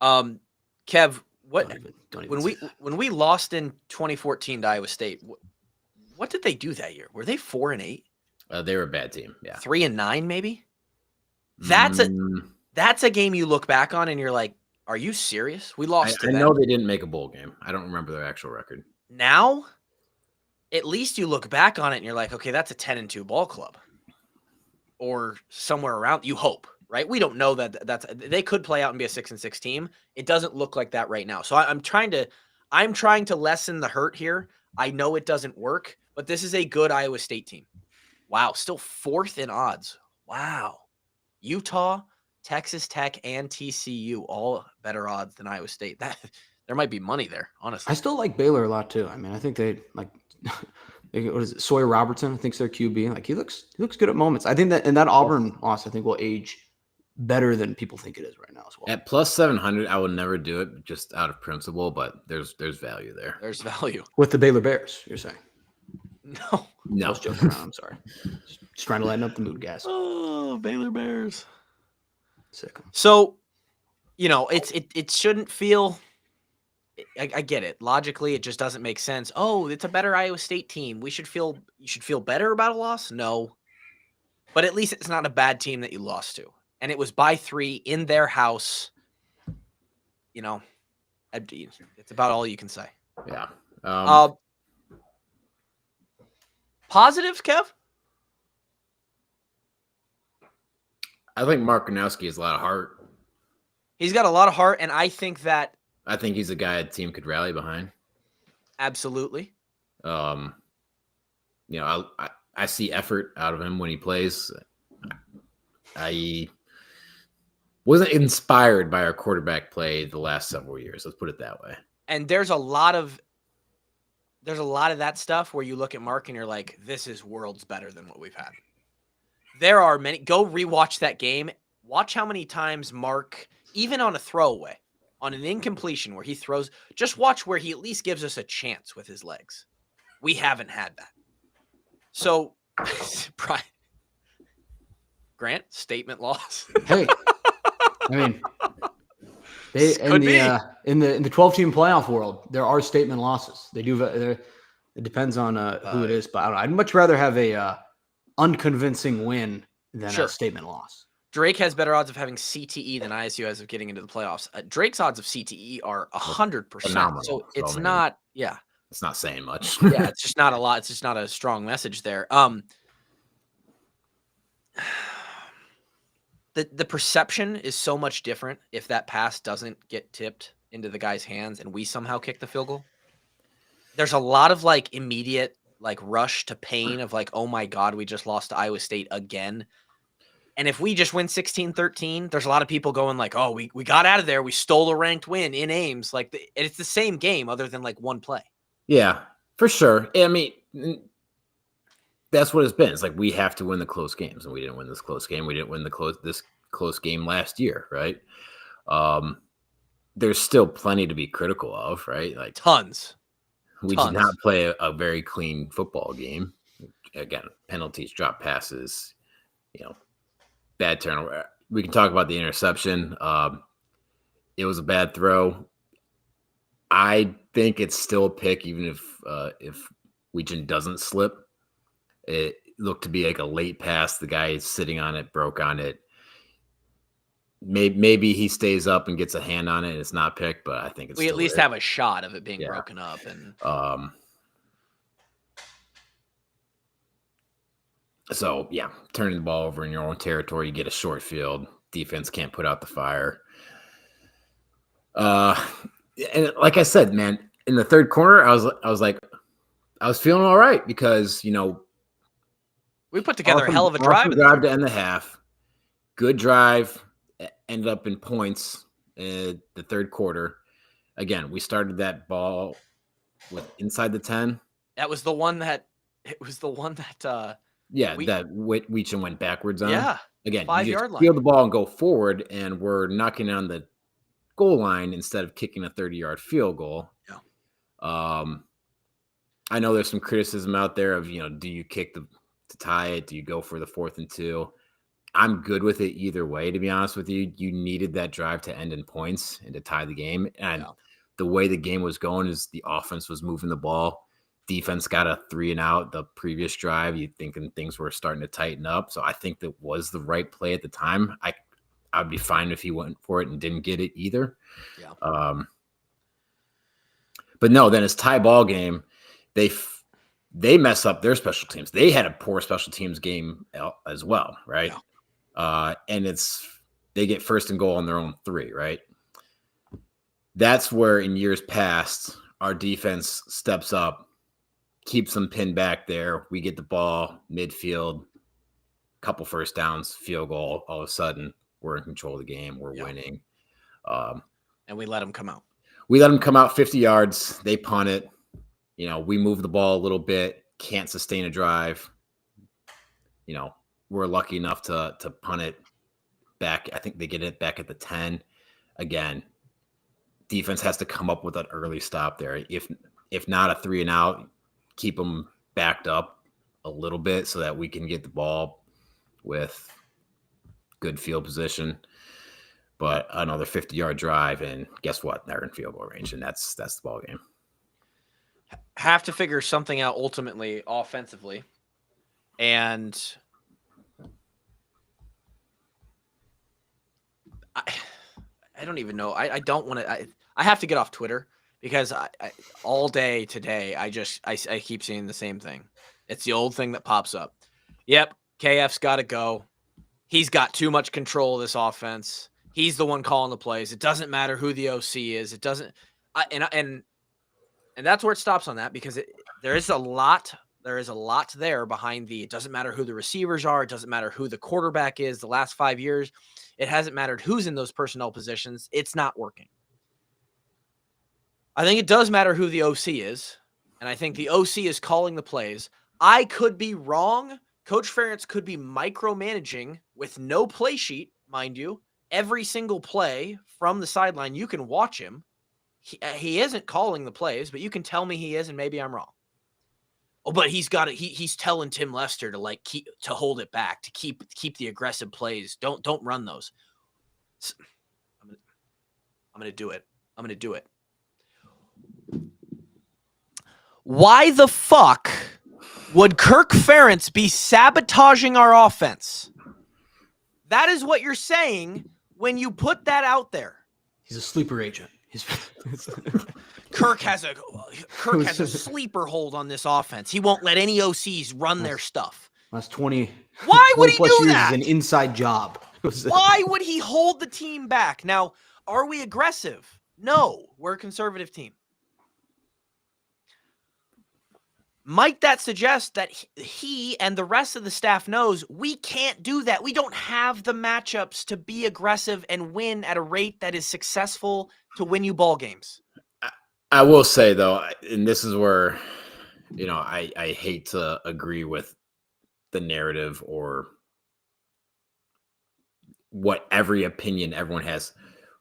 Speaker 1: Kev, when we lost in 2014 to Iowa State, what did they do that year? Were they 4-8?
Speaker 3: They were a bad team. Yeah.
Speaker 1: 3-9 maybe? That's a game you look back on and you're like, are you serious? We lost to them.
Speaker 3: I know they didn't make a bowl game. I don't remember their actual record.
Speaker 1: Now, at least you look back on it and you're like, okay, that's a 10-2 ball club. Or somewhere around, you hope, right? We don't know they could play out and be a 6-6 team. It doesn't look like that right now. So I'm trying to lessen the hurt here. I know it doesn't work, but this is a good Iowa State team. Wow, still fourth in odds. Wow. Utah, Texas Tech, and TCU, all better odds than Iowa State. There might be money there, honestly.
Speaker 2: I still like Baylor a lot too. I mean, I think they like what is it? Sawyer Robertson, I think their QB. Like he looks good at moments. I think that in that Auburn loss, I think will age better than people think it is right now as well.
Speaker 3: At plus 700, I would never do it just out of principle, but there's value there.
Speaker 1: There's value
Speaker 2: with the Baylor Bears. You're saying?
Speaker 1: No.
Speaker 2: I was joking around. I'm sorry. Just trying to lighten up the mood, guys.
Speaker 1: Oh, Baylor Bears.
Speaker 2: Sick.
Speaker 1: So, it shouldn't feel. I get it. Logically, it just doesn't make sense. Oh, it's a better Iowa State team. You should feel better about a loss? No. But at least it's not a bad team that you lost to. And it was by 3 in their house. You know, it's about all you can say.
Speaker 3: Yeah.
Speaker 1: Positives, Kev?
Speaker 3: I think Mark Gronowski has a lot of heart.
Speaker 1: He's got a lot of heart, and I think
Speaker 3: he's a guy a team could rally behind.
Speaker 1: Absolutely.
Speaker 3: I see effort out of him when he plays. I wasn't inspired by our quarterback play the last several years. Let's put it that way.
Speaker 1: And there's a lot of that stuff where you look at Mark and you're like, this is worlds better than what we've had. There are many. Go rewatch that game. Watch how many times Mark, even on a throwaway, on an incompletion where he throws, just watch where he at least gives us a chance with his legs. We haven't had that. So, Grant, statement loss.
Speaker 2: Hey, I mean, in the 12-team playoff world, there are statement losses. They do. It depends on who it is, but I don't know. I'd much rather have a unconvincing win than a statement loss.
Speaker 1: Drake has better odds of having CTE than ISU has of getting into the playoffs. Drake's odds of CTE are 100%. So it's not,
Speaker 3: it's not saying much.
Speaker 1: It's just not a lot. It's just not a strong message there. The perception is so much different if that pass doesn't get tipped into the guy's hands and we somehow kick the field goal. There's a lot of immediate rush to pain of oh my God, we just lost to Iowa State again. And if we just win 16-13, there's a lot of people going oh, we got out of there. We stole a ranked win in Ames. It's the same game other than one play.
Speaker 3: Yeah, for sure. I mean, that's what it's been. It's we have to win the close games, and we didn't win this close game. We didn't win this close game last year, right? There's still plenty to be critical of, right?
Speaker 1: Tons.
Speaker 3: We did not play a very clean football game. Again, penalties, drop passes, bad turnover. We can talk about the interception. It was a bad throw. I think it's still a pick, even if Weechin doesn't slip. It looked to be a late pass. The guy is sitting on it, broke on it. Maybe he stays up and gets a hand on it and it's not picked, but I think it's
Speaker 1: we at least have a shot of it being broken up. And
Speaker 3: so turning the ball over in your own territory, you get a short field. Defense can't put out the fire. And like I said, man, in the third quarter, I was feeling all right because
Speaker 1: we put together a hell of a drive.
Speaker 3: Drive to end the half. Good drive. Ended up in points in the third quarter. Again, we started that ball inside the 10.
Speaker 1: That was the one that that
Speaker 3: Weechin went backwards on.
Speaker 1: Yeah.
Speaker 3: Again,
Speaker 1: 5-yard line.
Speaker 3: Field the ball and go forward, and we're knocking on the goal line instead of kicking a 30-yard field goal.
Speaker 1: Yeah.
Speaker 3: I know there's some criticism out there of, do you kick to tie it? Do you go for the 4th and 2? I'm good with it either way, to be honest with you. You needed that drive to end in points and to tie the game. And the way the game was going is the offense was moving the ball. Defense got a 3-and-out the previous drive. You thinking things were starting to tighten up. So I think that was the right play at the time. I'd be fine if he went for it and didn't get it either.
Speaker 1: Yeah.
Speaker 3: But no, then it's tie ball game. They mess up their special teams. They had a poor special teams game as well, right?
Speaker 1: Yeah.
Speaker 3: And they get 1st and goal on their own 3, right? That's where in years past, our defense steps up, keeps them pinned back there. We get the ball midfield, couple first downs, field goal. All of a sudden, we're in control of the game. We're winning.
Speaker 1: And we let them come out.
Speaker 3: We let them come out 50 yards. They punt it. We move the ball a little bit. Can't sustain a drive. We're lucky enough to punt it back. I think they get it back at the 10. Again, defense has to come up with an early stop there. If not a 3-and-out, keep them backed up a little bit so that we can get the ball with good field position. but another 50-yard drive, and guess what? They're in field goal range, and that's the ball game.
Speaker 1: Have to figure something out ultimately offensively, and I don't even know. I don't want to. I have to get off Twitter because I all day today I keep seeing the same thing. It's the old thing that pops up. Yep, KF's got to go. He's got too much control of this offense. He's the one calling the plays. It doesn't matter who the OC is. It doesn't. And that's where it stops on that, because there is a lot there behind the. It doesn't matter who the receivers are. It doesn't matter who the quarterback is. The last 5 years, it hasn't mattered who's in those personnel positions. It's not working. I think it does matter who the OC is, and I think the OC is calling the plays. I could be wrong. Coach Ferentz could be micromanaging with no play sheet, mind you, every single play from the sideline. You can watch him. He isn't calling the plays, but you can tell me he is, and maybe I'm wrong. Oh, but he's got it. He's telling Tim Lester to hold it back, to keep the aggressive plays. Don't run those. I'm gonna do it. I'm gonna do it. Why the fuck would Kirk Ferentz be sabotaging our offense? That is what you're saying when you put that out there.
Speaker 2: He's a sleeper agent.
Speaker 1: Kirk has a sleeper hold on this offense. He won't let any OCs run their stuff.
Speaker 2: Last 20.
Speaker 1: Why would he do
Speaker 2: years
Speaker 1: that?
Speaker 2: Is an inside job.
Speaker 1: Why would he hold the team back? Now, are we aggressive? No, we're a conservative team. Might that suggest that he and the rest of the staff knows we can't do that? We don't have the matchups to be aggressive and win at a rate that is successful to win you ball games.
Speaker 3: I will say, though, and this is where, I hate to agree with the narrative or what every opinion everyone has.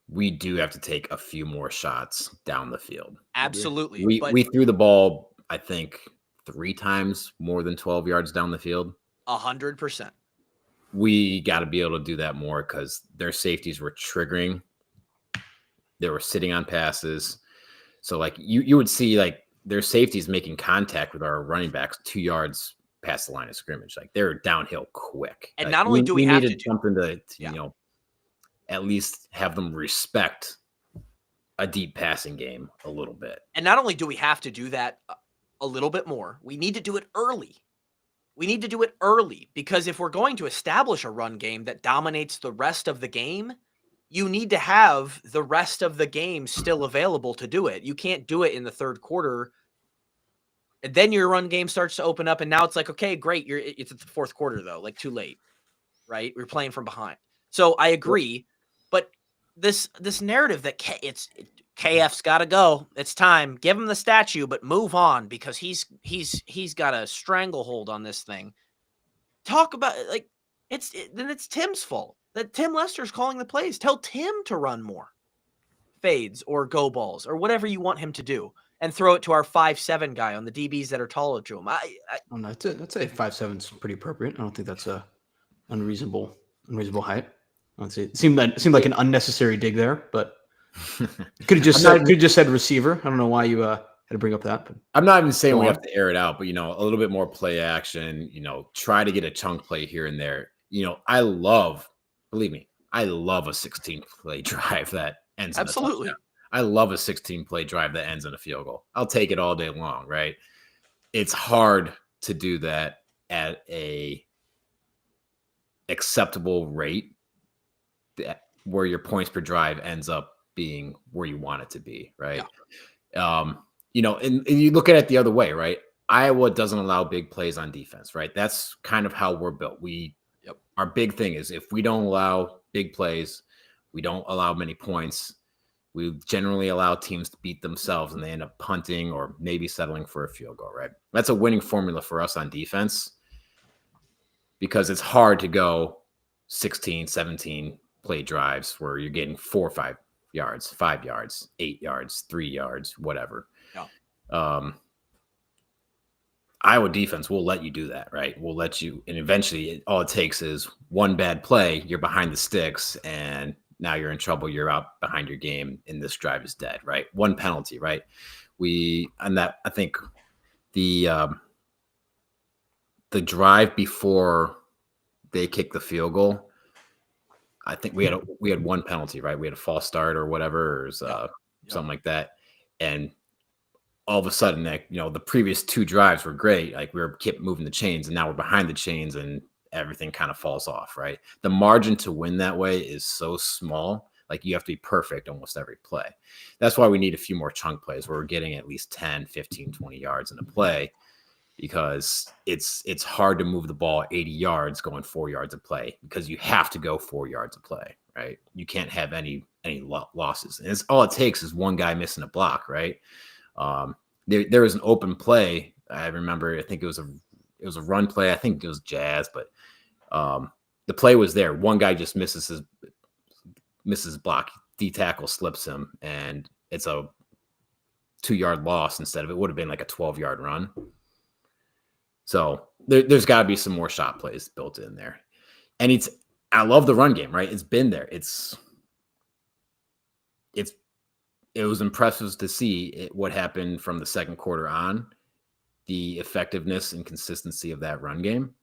Speaker 3: We do have to take a few more shots down the field.
Speaker 1: Absolutely.
Speaker 3: We threw the ball, I think, 3 times more than 12 yards down the field.
Speaker 1: 100%.
Speaker 3: We got to be able to do that more because their safeties were triggering. They were sitting on passes. So, like, you would see, like, their safeties making contact with our running backs 2 yards past the line of scrimmage. Like, they're downhill quick.
Speaker 1: And
Speaker 3: like,
Speaker 1: not only do we have
Speaker 3: needed
Speaker 1: to
Speaker 3: something to at least have them respect a deep passing game a little bit.
Speaker 1: And not only do we have to do that a little bit more, we need to do it early. We need to do it early, because if we're going to establish a run game that dominates the rest of the game, you need to have the rest of the game still available to do it. You can't do it in the third quarter. And then your run game starts to open up, and now it's like, okay, great. It's at the fourth quarter, though, like too late, right? We're playing from behind. So I agree, but this narrative that KF's got to go. It's time. Give him the statue, but move on, because he's got a stranglehold on this thing. Talk about then it's Tim's fault that Tim Lester's calling the plays. Tell Tim to run more fades or go balls or whatever you want him to do, and throw it to our 5'7" guy on the DBs that are taller to him.
Speaker 2: I'd say 5'7" is pretty appropriate. I don't think that's a unreasonable height. I'd say it seemed like an unnecessary dig there, but could have just said receiver. I don't know why you had to bring up that. But
Speaker 3: I'm not even saying we have to air it out, but a little bit more play action. Try to get a chunk play here and there. Believe me, I love a 16-play drive that ends in
Speaker 1: absolutely.
Speaker 3: a touchdown. I love a 16-play drive that ends in a field goal. I'll take it all day long, right? It's hard to do that at a acceptable rate where your points per drive ends up being where you want it to be, right? Yeah. And you look at it the other way, right? Iowa doesn't allow big plays on defense, right? That's kind of how we're built. Our big thing is if we don't allow big plays, we don't allow many points. We generally allow teams to beat themselves, and they end up punting or maybe settling for a field goal, right? That's a winning formula for us on defense, because it's hard to go 16, 17 play drives where you're getting 4 or 5 yards, 5 yards, 8 yards, 3 yards, whatever. Yeah. Iowa defense will let you do that, right? We'll let you, and eventually all it takes is one bad play, you're behind the sticks, and now you're in trouble. You're out behind your game, and this drive is dead, right? One penalty, right? I think the drive before they kicked the field goal, I think we had one penalty, right? We had a false start or whatever, or something like that, and all of a sudden, the previous 2 drives were great. Like we kept moving the chains, and now we're behind the chains, and everything kind of falls off, right? The margin to win that way is so small. Like you have to be perfect almost every play. That's why we need a few more chunk plays where we're getting at least 10, 15, 20 yards in a play, because it's hard to move the ball 80 yards going 4 yards of play, because you have to go 4 yards of play, right? You can't have any losses. And all it takes is one guy missing a block, right? There was an open play. I remember, I think it was a run play. I think it was Jazz, but the play was there. One guy just misses block. D tackle slips him, and it's a 2-yard loss instead of, it would have been like a 12-yard run. So there's got to be some more shot plays built in there. And I love the run game, right? It's been there. It was impressive to see what happened from the second quarter on, the effectiveness and consistency of that run game.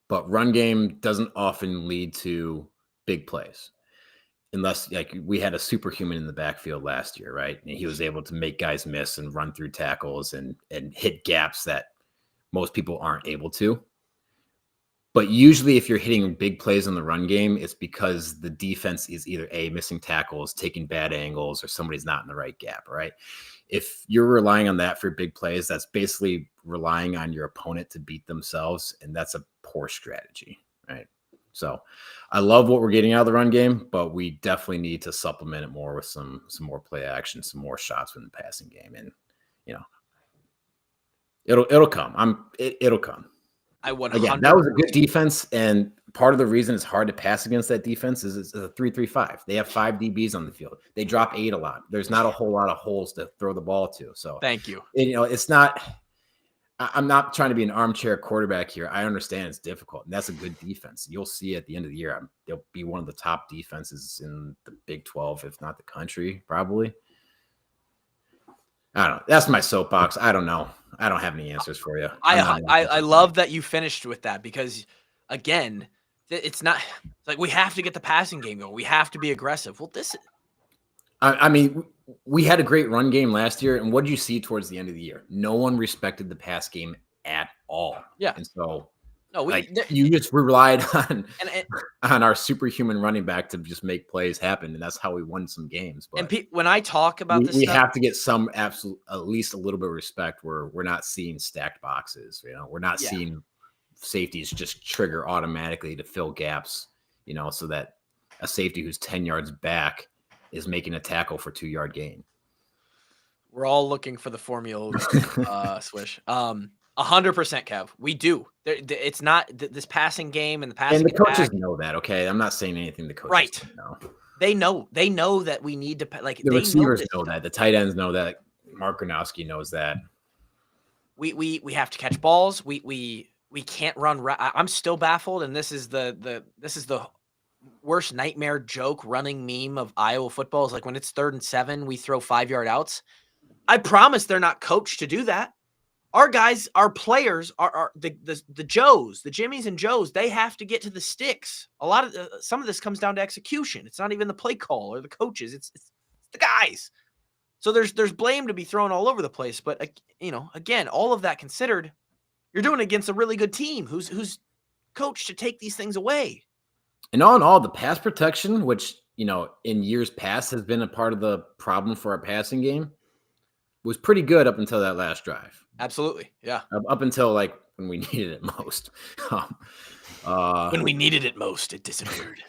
Speaker 3: But run game doesn't often lead to big plays, unless like we had a superhuman in the backfield last year, right? And he was able to make guys miss and run through tackles and hit gaps that most people aren't able to. But usually if you're hitting big plays in the run game, it's because the defense is either missing tackles, taking bad angles, or somebody's not in the right gap, right? If you're relying on that for big plays, that's basically relying on your opponent to beat themselves, and that's a poor strategy, right? So I love what we're getting out of the run game, but we definitely need to supplement it more with some more play action, some more shots in the passing game, and it'll come. It'll come. Again, that was a good defense, and part of the reason it's hard to pass against that defense is it's a 3-3-5. They have 5 DBs on the field. They drop 8 a lot. There's not a whole lot of holes to throw the ball to. So
Speaker 1: thank you.
Speaker 3: It's not. I'm not trying to be an armchair quarterback here. I understand it's difficult, and that's a good defense. You'll see at the end of the year, they'll be one of the top defenses in the Big 12, if not the country, probably. I don't know. That's my soapbox. I don't know. I don't have any answers for you.
Speaker 1: I love that you finished with that, because again, it's like we have to get the passing game going. We have to be aggressive. Well,
Speaker 3: I mean, we had a great run game last year, and what did you see towards the end of the year? No one respected the pass game at all.
Speaker 1: Yeah.
Speaker 3: And so
Speaker 1: no,
Speaker 3: you just relied on our superhuman running back to just make plays happen, and that's how we won some games. But
Speaker 1: when I talk about this,
Speaker 3: we have to get some at least a little bit of respect where we're not seeing stacked boxes. We're not seeing safeties just trigger automatically to fill gaps. So that a safety who's 10 yards back is making a tackle for 2-yard gain.
Speaker 1: We're all looking for the formula swish. 100%, Kev. We do. It's not this passing game and the passing.
Speaker 3: And the coaches know that. Okay, I'm not saying anything the coaches don't know.
Speaker 1: They know. They know that we need to
Speaker 3: the receivers know that. The tight ends know that. Mark Gronowski knows that.
Speaker 1: We have to catch balls. We can't run. I'm still baffled, and this is the worst nightmare joke running meme of Iowa football. Is like when it's 3rd and 7, we throw 5-yard outs. I promise they're not coached to do that. Our guys, our players are the Joes, the Jimmies and Joes. They have to get to the sticks. Some of this comes down to execution. It's not even the play call or the coaches. It's the guys. So there's blame to be thrown all over the place. But again, all of that considered, you're doing it against a really good team who's coached to take these things away.
Speaker 3: And all in all, the pass protection, which in years past has been a part of the problem for our passing game, was pretty good up until that last drive.
Speaker 1: Absolutely. Yeah.
Speaker 3: Up until when we needed it most.
Speaker 1: When we needed it most, it disappeared.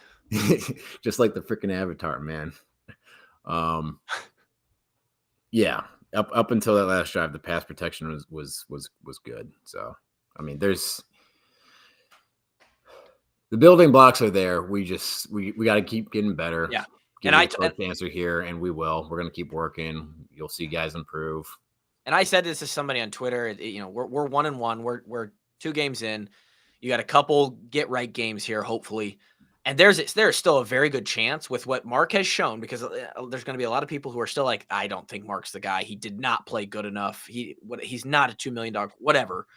Speaker 3: Just like the freaking Avatar, man. Yeah. Up until that last drive, the pass protection was good. So, I mean, the building blocks are there. We got to keep getting better.
Speaker 1: Yeah.
Speaker 3: Give me the answer here, and we will. We're going to keep working. You'll see guys improve.
Speaker 1: And I said this to somebody on Twitter. We're 1-1. We're 2 games in. You got a couple get right games here, hopefully, And there's still a very good chance with what Mark has shown, because there's going to be a lot of people who are still like, I don't think Mark's the guy. He did not play good enough. He's not a $2 million, whatever.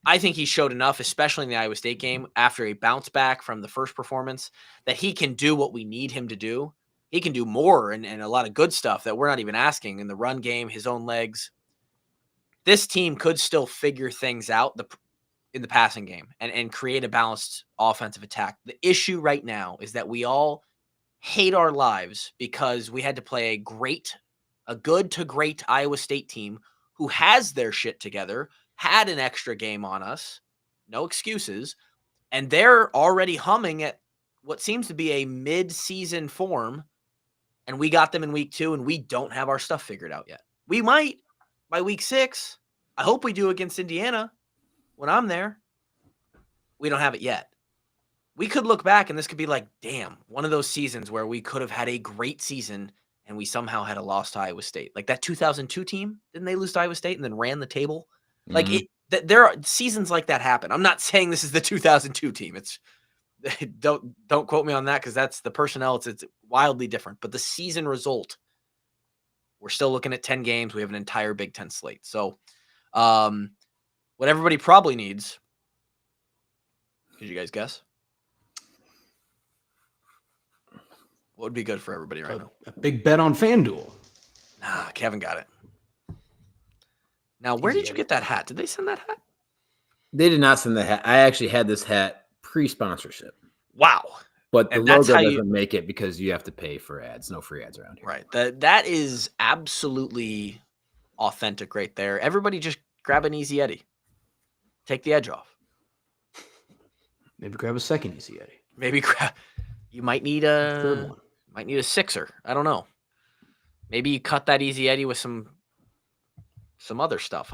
Speaker 1: I think he showed enough, especially in the Iowa State game, after a bounce back from the first performance, that he can do what we need him to do. He can do more and a lot of good stuff that we're not even asking in the run game, his own legs. This team could still figure things out in the passing game and create a balanced offensive attack. The issue right now is that we all hate our lives because we had to play a good to great Iowa State team who has their shit together, had an extra game on us, no excuses, and they're already humming at what seems to be a mid-season form, and we got them in week 2, and we don't have our stuff figured out yet. We might by week 6. I hope we do against Indiana. When I'm there, we don't have it yet. We could look back and this could be like, damn, one of those seasons where we could have had a great season and we somehow had a loss to Iowa State. Like that 2002 team, didn't they lose to Iowa State and then ran the table?
Speaker 3: Mm-hmm.
Speaker 1: Like there are seasons like that happen. I'm not saying this is the 2002 team. It's don't quote me on that because that's the personnel. It's wildly different. But the season result, we're still looking at 10 games. We have an entire Big Ten slate. So, what everybody probably needs, could you guys guess? What would be good for everybody right now?
Speaker 2: A big bet on FanDuel.
Speaker 1: Nah, Kevin got it. Now, where did you get that hat? Did they send that hat?
Speaker 3: They did not send the hat. I actually had this hat pre-sponsorship.
Speaker 1: Wow.
Speaker 3: But the logo doesn't make it because you have to pay for ads. No free ads around here.
Speaker 1: Right. That is absolutely authentic right there. Everybody just grab an Easy Eddie. Take the edge off.
Speaker 2: Maybe grab a second Easy Eddie.
Speaker 1: Maybe grab. You might need a
Speaker 2: third one.
Speaker 1: Might need a sixer. I don't know. Maybe you cut that Easy Eddie with some other stuff.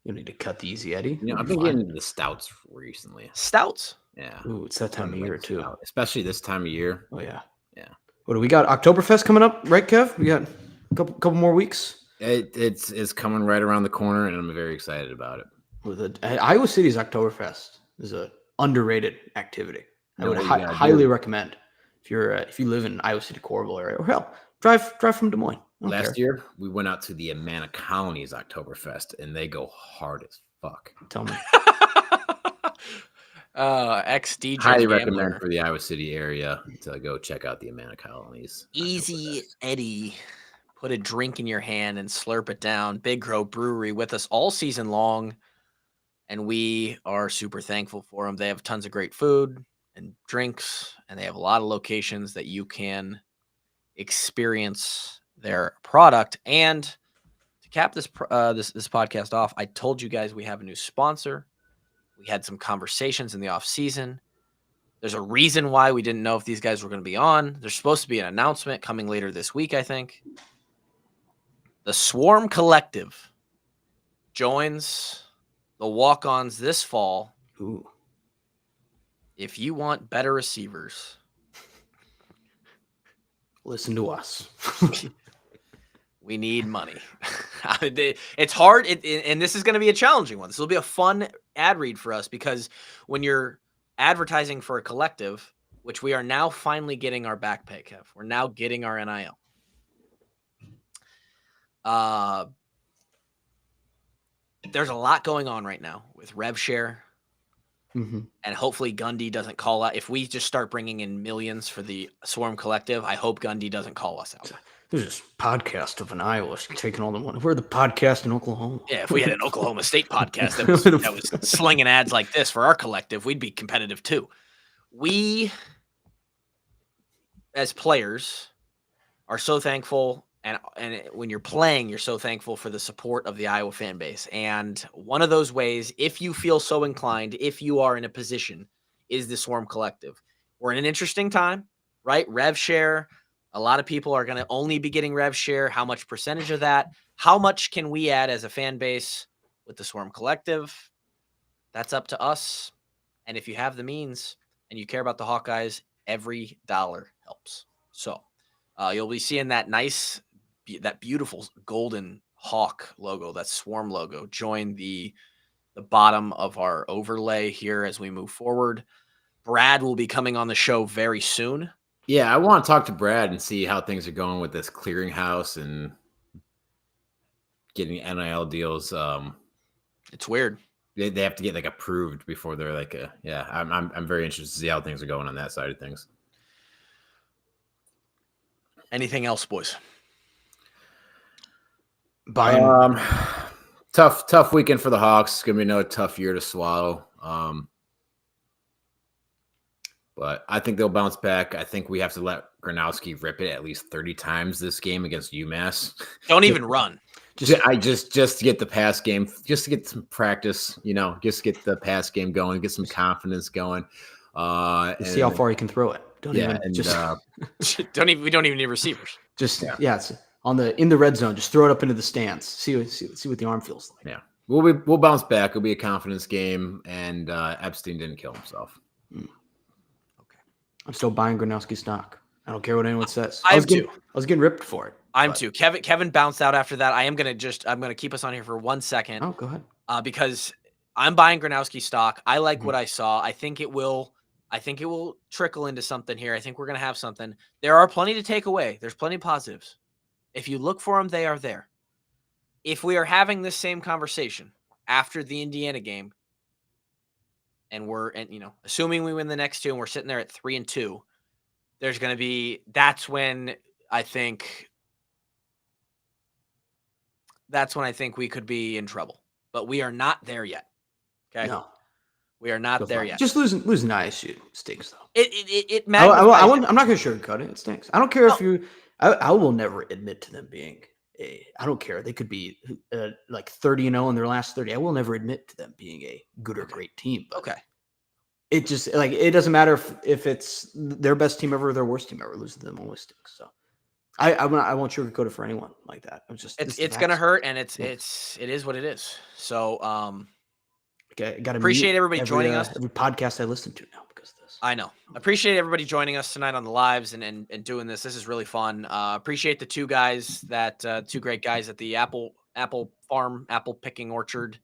Speaker 2: You need to cut the Easy Eddie.
Speaker 3: You know, I've been getting into the stouts recently.
Speaker 1: Stouts?
Speaker 3: Yeah.
Speaker 2: Ooh, it's that time of year too.
Speaker 3: Especially this time of year.
Speaker 2: Oh yeah.
Speaker 3: Yeah.
Speaker 2: What do we got? Oktoberfest coming up, right, Kev? We got a couple more weeks.
Speaker 3: It's coming right around the corner, and I'm very excited about it.
Speaker 2: Iowa City's Oktoberfest is a underrated activity. I would highly recommend if you live in Iowa City, Coralville area, or hell, drive from Des Moines.
Speaker 3: Last year, we went out to the Amana Colony's Oktoberfest, and they go hard as fuck.
Speaker 2: Tell me.
Speaker 1: Ex-DJ
Speaker 3: Highly
Speaker 1: gambler.
Speaker 3: recommend for the Iowa City area to go check out the Amana Colony's.
Speaker 1: Easy Eddie. Put a drink in your hand and slurp it down. Big Crow Brewery with us all season long, and we are super thankful for them. They have tons of great food and drinks, and they have a lot of locations that you can experience their product. And to cap this podcast off, I told you guys we have a new sponsor. We had some conversations in the off season. There's a reason why we didn't know if these guys were going to be on. There's supposed to be an announcement coming later this week, I think. The Swarm Collective joins the walk-ons this fall.
Speaker 2: Ooh.
Speaker 1: If you want better receivers,
Speaker 2: listen to us.
Speaker 1: we need money. It's hard, and this is going to be a challenging one. This will be a fun ad read for us because when you're advertising for a collective, which we are now finally getting our back pay, Kev. We're now getting our NIL. There's a lot going on right now with rev share.
Speaker 2: Mm-hmm.
Speaker 1: And hopefully Gundy doesn't call out. If we just start bringing in millions for the Swarm Collective, I hope Gundy doesn't call us out.
Speaker 2: There's this podcast of an Iowa taking all the money. We're the podcast in Oklahoma.
Speaker 1: Yeah, if we had an Oklahoma State podcast that was slinging ads like this for our collective, we'd be competitive too. We, as players, are so thankful. And when you're playing, you're so thankful for the support of the Iowa fan base. And one of those ways, if you feel so inclined, if you are in a position, is the Swarm Collective. We're in an interesting time, right? Rev share. A lot of people are going to only be getting rev share. How much percentage of that? How much can we add as a fan base with the Swarm Collective? That's up to us. And if you have the means and you care about the Hawkeyes, every dollar helps. So you'll be seeing that beautiful golden hawk logo, that Swarm logo, join the bottom of our overlay here as we move forward. Brad will be coming on the show very soon.
Speaker 3: Yeah, I want to talk to Brad and see how things are going with this clearinghouse and getting NIL deals.
Speaker 1: It's weird.
Speaker 3: They have to get like approved before they're like I'm very interested to see how things are going on that side of things.
Speaker 1: Anything else, boys?
Speaker 3: Tough weekend for the Hawks. It's gonna be another tough year to swallow. But I think they'll bounce back. I think we have to let Gronowski rip it at least 30 times this game against UMass.
Speaker 1: Don't even run.
Speaker 3: Just to get the pass game, just to get some practice, just get the pass game going, get some confidence going.
Speaker 2: See how far he can throw it.
Speaker 1: We don't even need receivers.
Speaker 2: It's in the red zone. Just throw it up into the stands. See what the arm feels like.
Speaker 3: Yeah, we'll bounce back. It'll be a confidence game, and Epstein didn't kill himself.
Speaker 2: Okay, I'm still buying Gronowski stock. I don't care what anyone says.
Speaker 1: I was
Speaker 2: getting ripped for it.
Speaker 1: I'm too. Kevin bounced out after that. I'm gonna keep us on here for 1 second.
Speaker 2: Oh, go ahead.
Speaker 1: Because I'm buying Gronowski stock. I like what I saw. I think it will trickle into something here. I think we're gonna have something. There are plenty to take away. There's plenty of positives. If you look for them, they are there. If we are having this same conversation after the Indiana game, and assuming we win the next two and we're sitting there at 3-2, that's when I think we could be in trouble. But we are not there yet. Okay?
Speaker 2: No.
Speaker 1: We are not there yet.
Speaker 2: Just losing ISU stinks, though.
Speaker 1: It magnifies
Speaker 2: I'm not going to sugarcoat it. It stinks. I don't care if you – I will never admit to them being I don't care. They could be like 30-0 in their last 30. I will never admit to them being a good or great team. But
Speaker 1: okay.
Speaker 2: It just it doesn't matter if it's their best team ever or their worst team ever. Losing to them always stinks. So I won't sugarcoat it for anyone like that.
Speaker 1: It's gonna hurt, and it is what it is. So
Speaker 2: got to
Speaker 1: appreciate everybody joining us.
Speaker 2: Every podcast I listen to now because of this.
Speaker 1: I know. Appreciate everybody joining us tonight on the lives and doing this. This is really fun. Appreciate the two great guys at the apple farm, apple picking orchard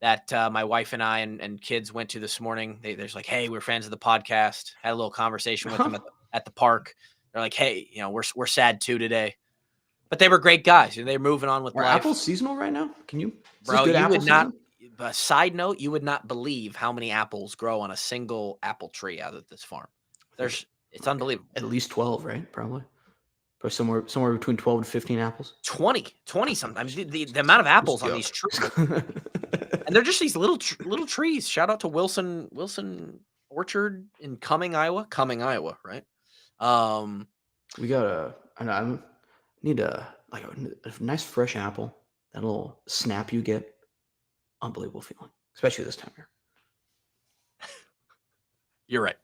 Speaker 1: that my wife and I and kids went to this morning. There's like, hey, we're fans of the podcast. Had a little conversation with them at the park. They're like, hey, we're sad too today, but they were great guys. They're moving on with life.
Speaker 2: Apples seasonal right now? Can you,
Speaker 1: bro? You would not. A side note, you would not believe how many apples grow on a single apple tree out of this farm. It's unbelievable.
Speaker 2: At least 12, right? Probably somewhere between 12 and 15 apples.
Speaker 1: 20 sometimes. The amount of apples on these trees, and they're just these little trees. Shout out to Wilson Orchard in Cumming, Iowa, right?
Speaker 2: We got I need a nice fresh apple. That little snap you get. Unbelievable feeling, especially this time of year.
Speaker 1: You're right.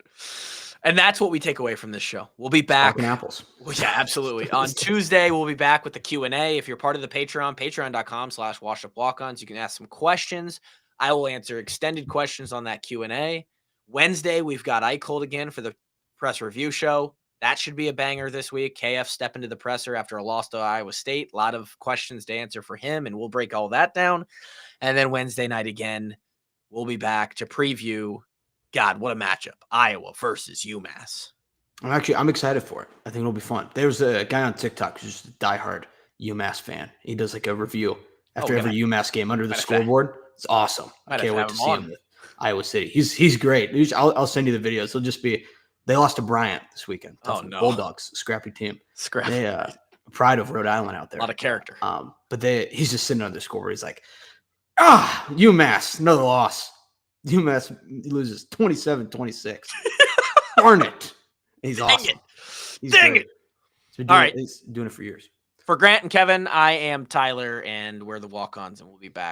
Speaker 1: And that's what we take away from this show. We'll be back.
Speaker 2: Talking apples.
Speaker 1: Well, yeah, absolutely. On Tuesday, we'll be back with the Q&A. If you're part of the Patreon, patreon.com/washupwalkons, you can ask some questions. I will answer extended questions on that Q&A. Wednesday, we've got Eichhold again for the press review show. That should be a banger this week. KF step into the presser after a loss to Iowa State. A lot of questions to answer for him, and we'll break all that down. And then Wednesday night again, we'll be back to preview. God, what a matchup. Iowa versus UMass.
Speaker 2: I'm excited for it. I think it'll be fun. There's a guy on TikTok who's just a diehard UMass fan. He does like a review after every UMass game under the scoreboard. It's awesome. I can't wait to see him with Iowa City. He's great. I'll send you the videos. It'll just be they lost to Bryant this weekend.
Speaker 1: No.
Speaker 2: Bulldogs, scrappy team.
Speaker 1: Scrappy.
Speaker 2: They pride of Rhode Island out there.
Speaker 1: A lot of character.
Speaker 2: But he's just sitting on the scoreboard. He's like, UMass, another loss. UMass loses 27-26. Darn it. He's awesome.
Speaker 1: Dang it. All right.
Speaker 2: He's doing it for years.
Speaker 1: For Grant and Kevin, I am Tyler, and we're the Walk-Ons, and we'll be back.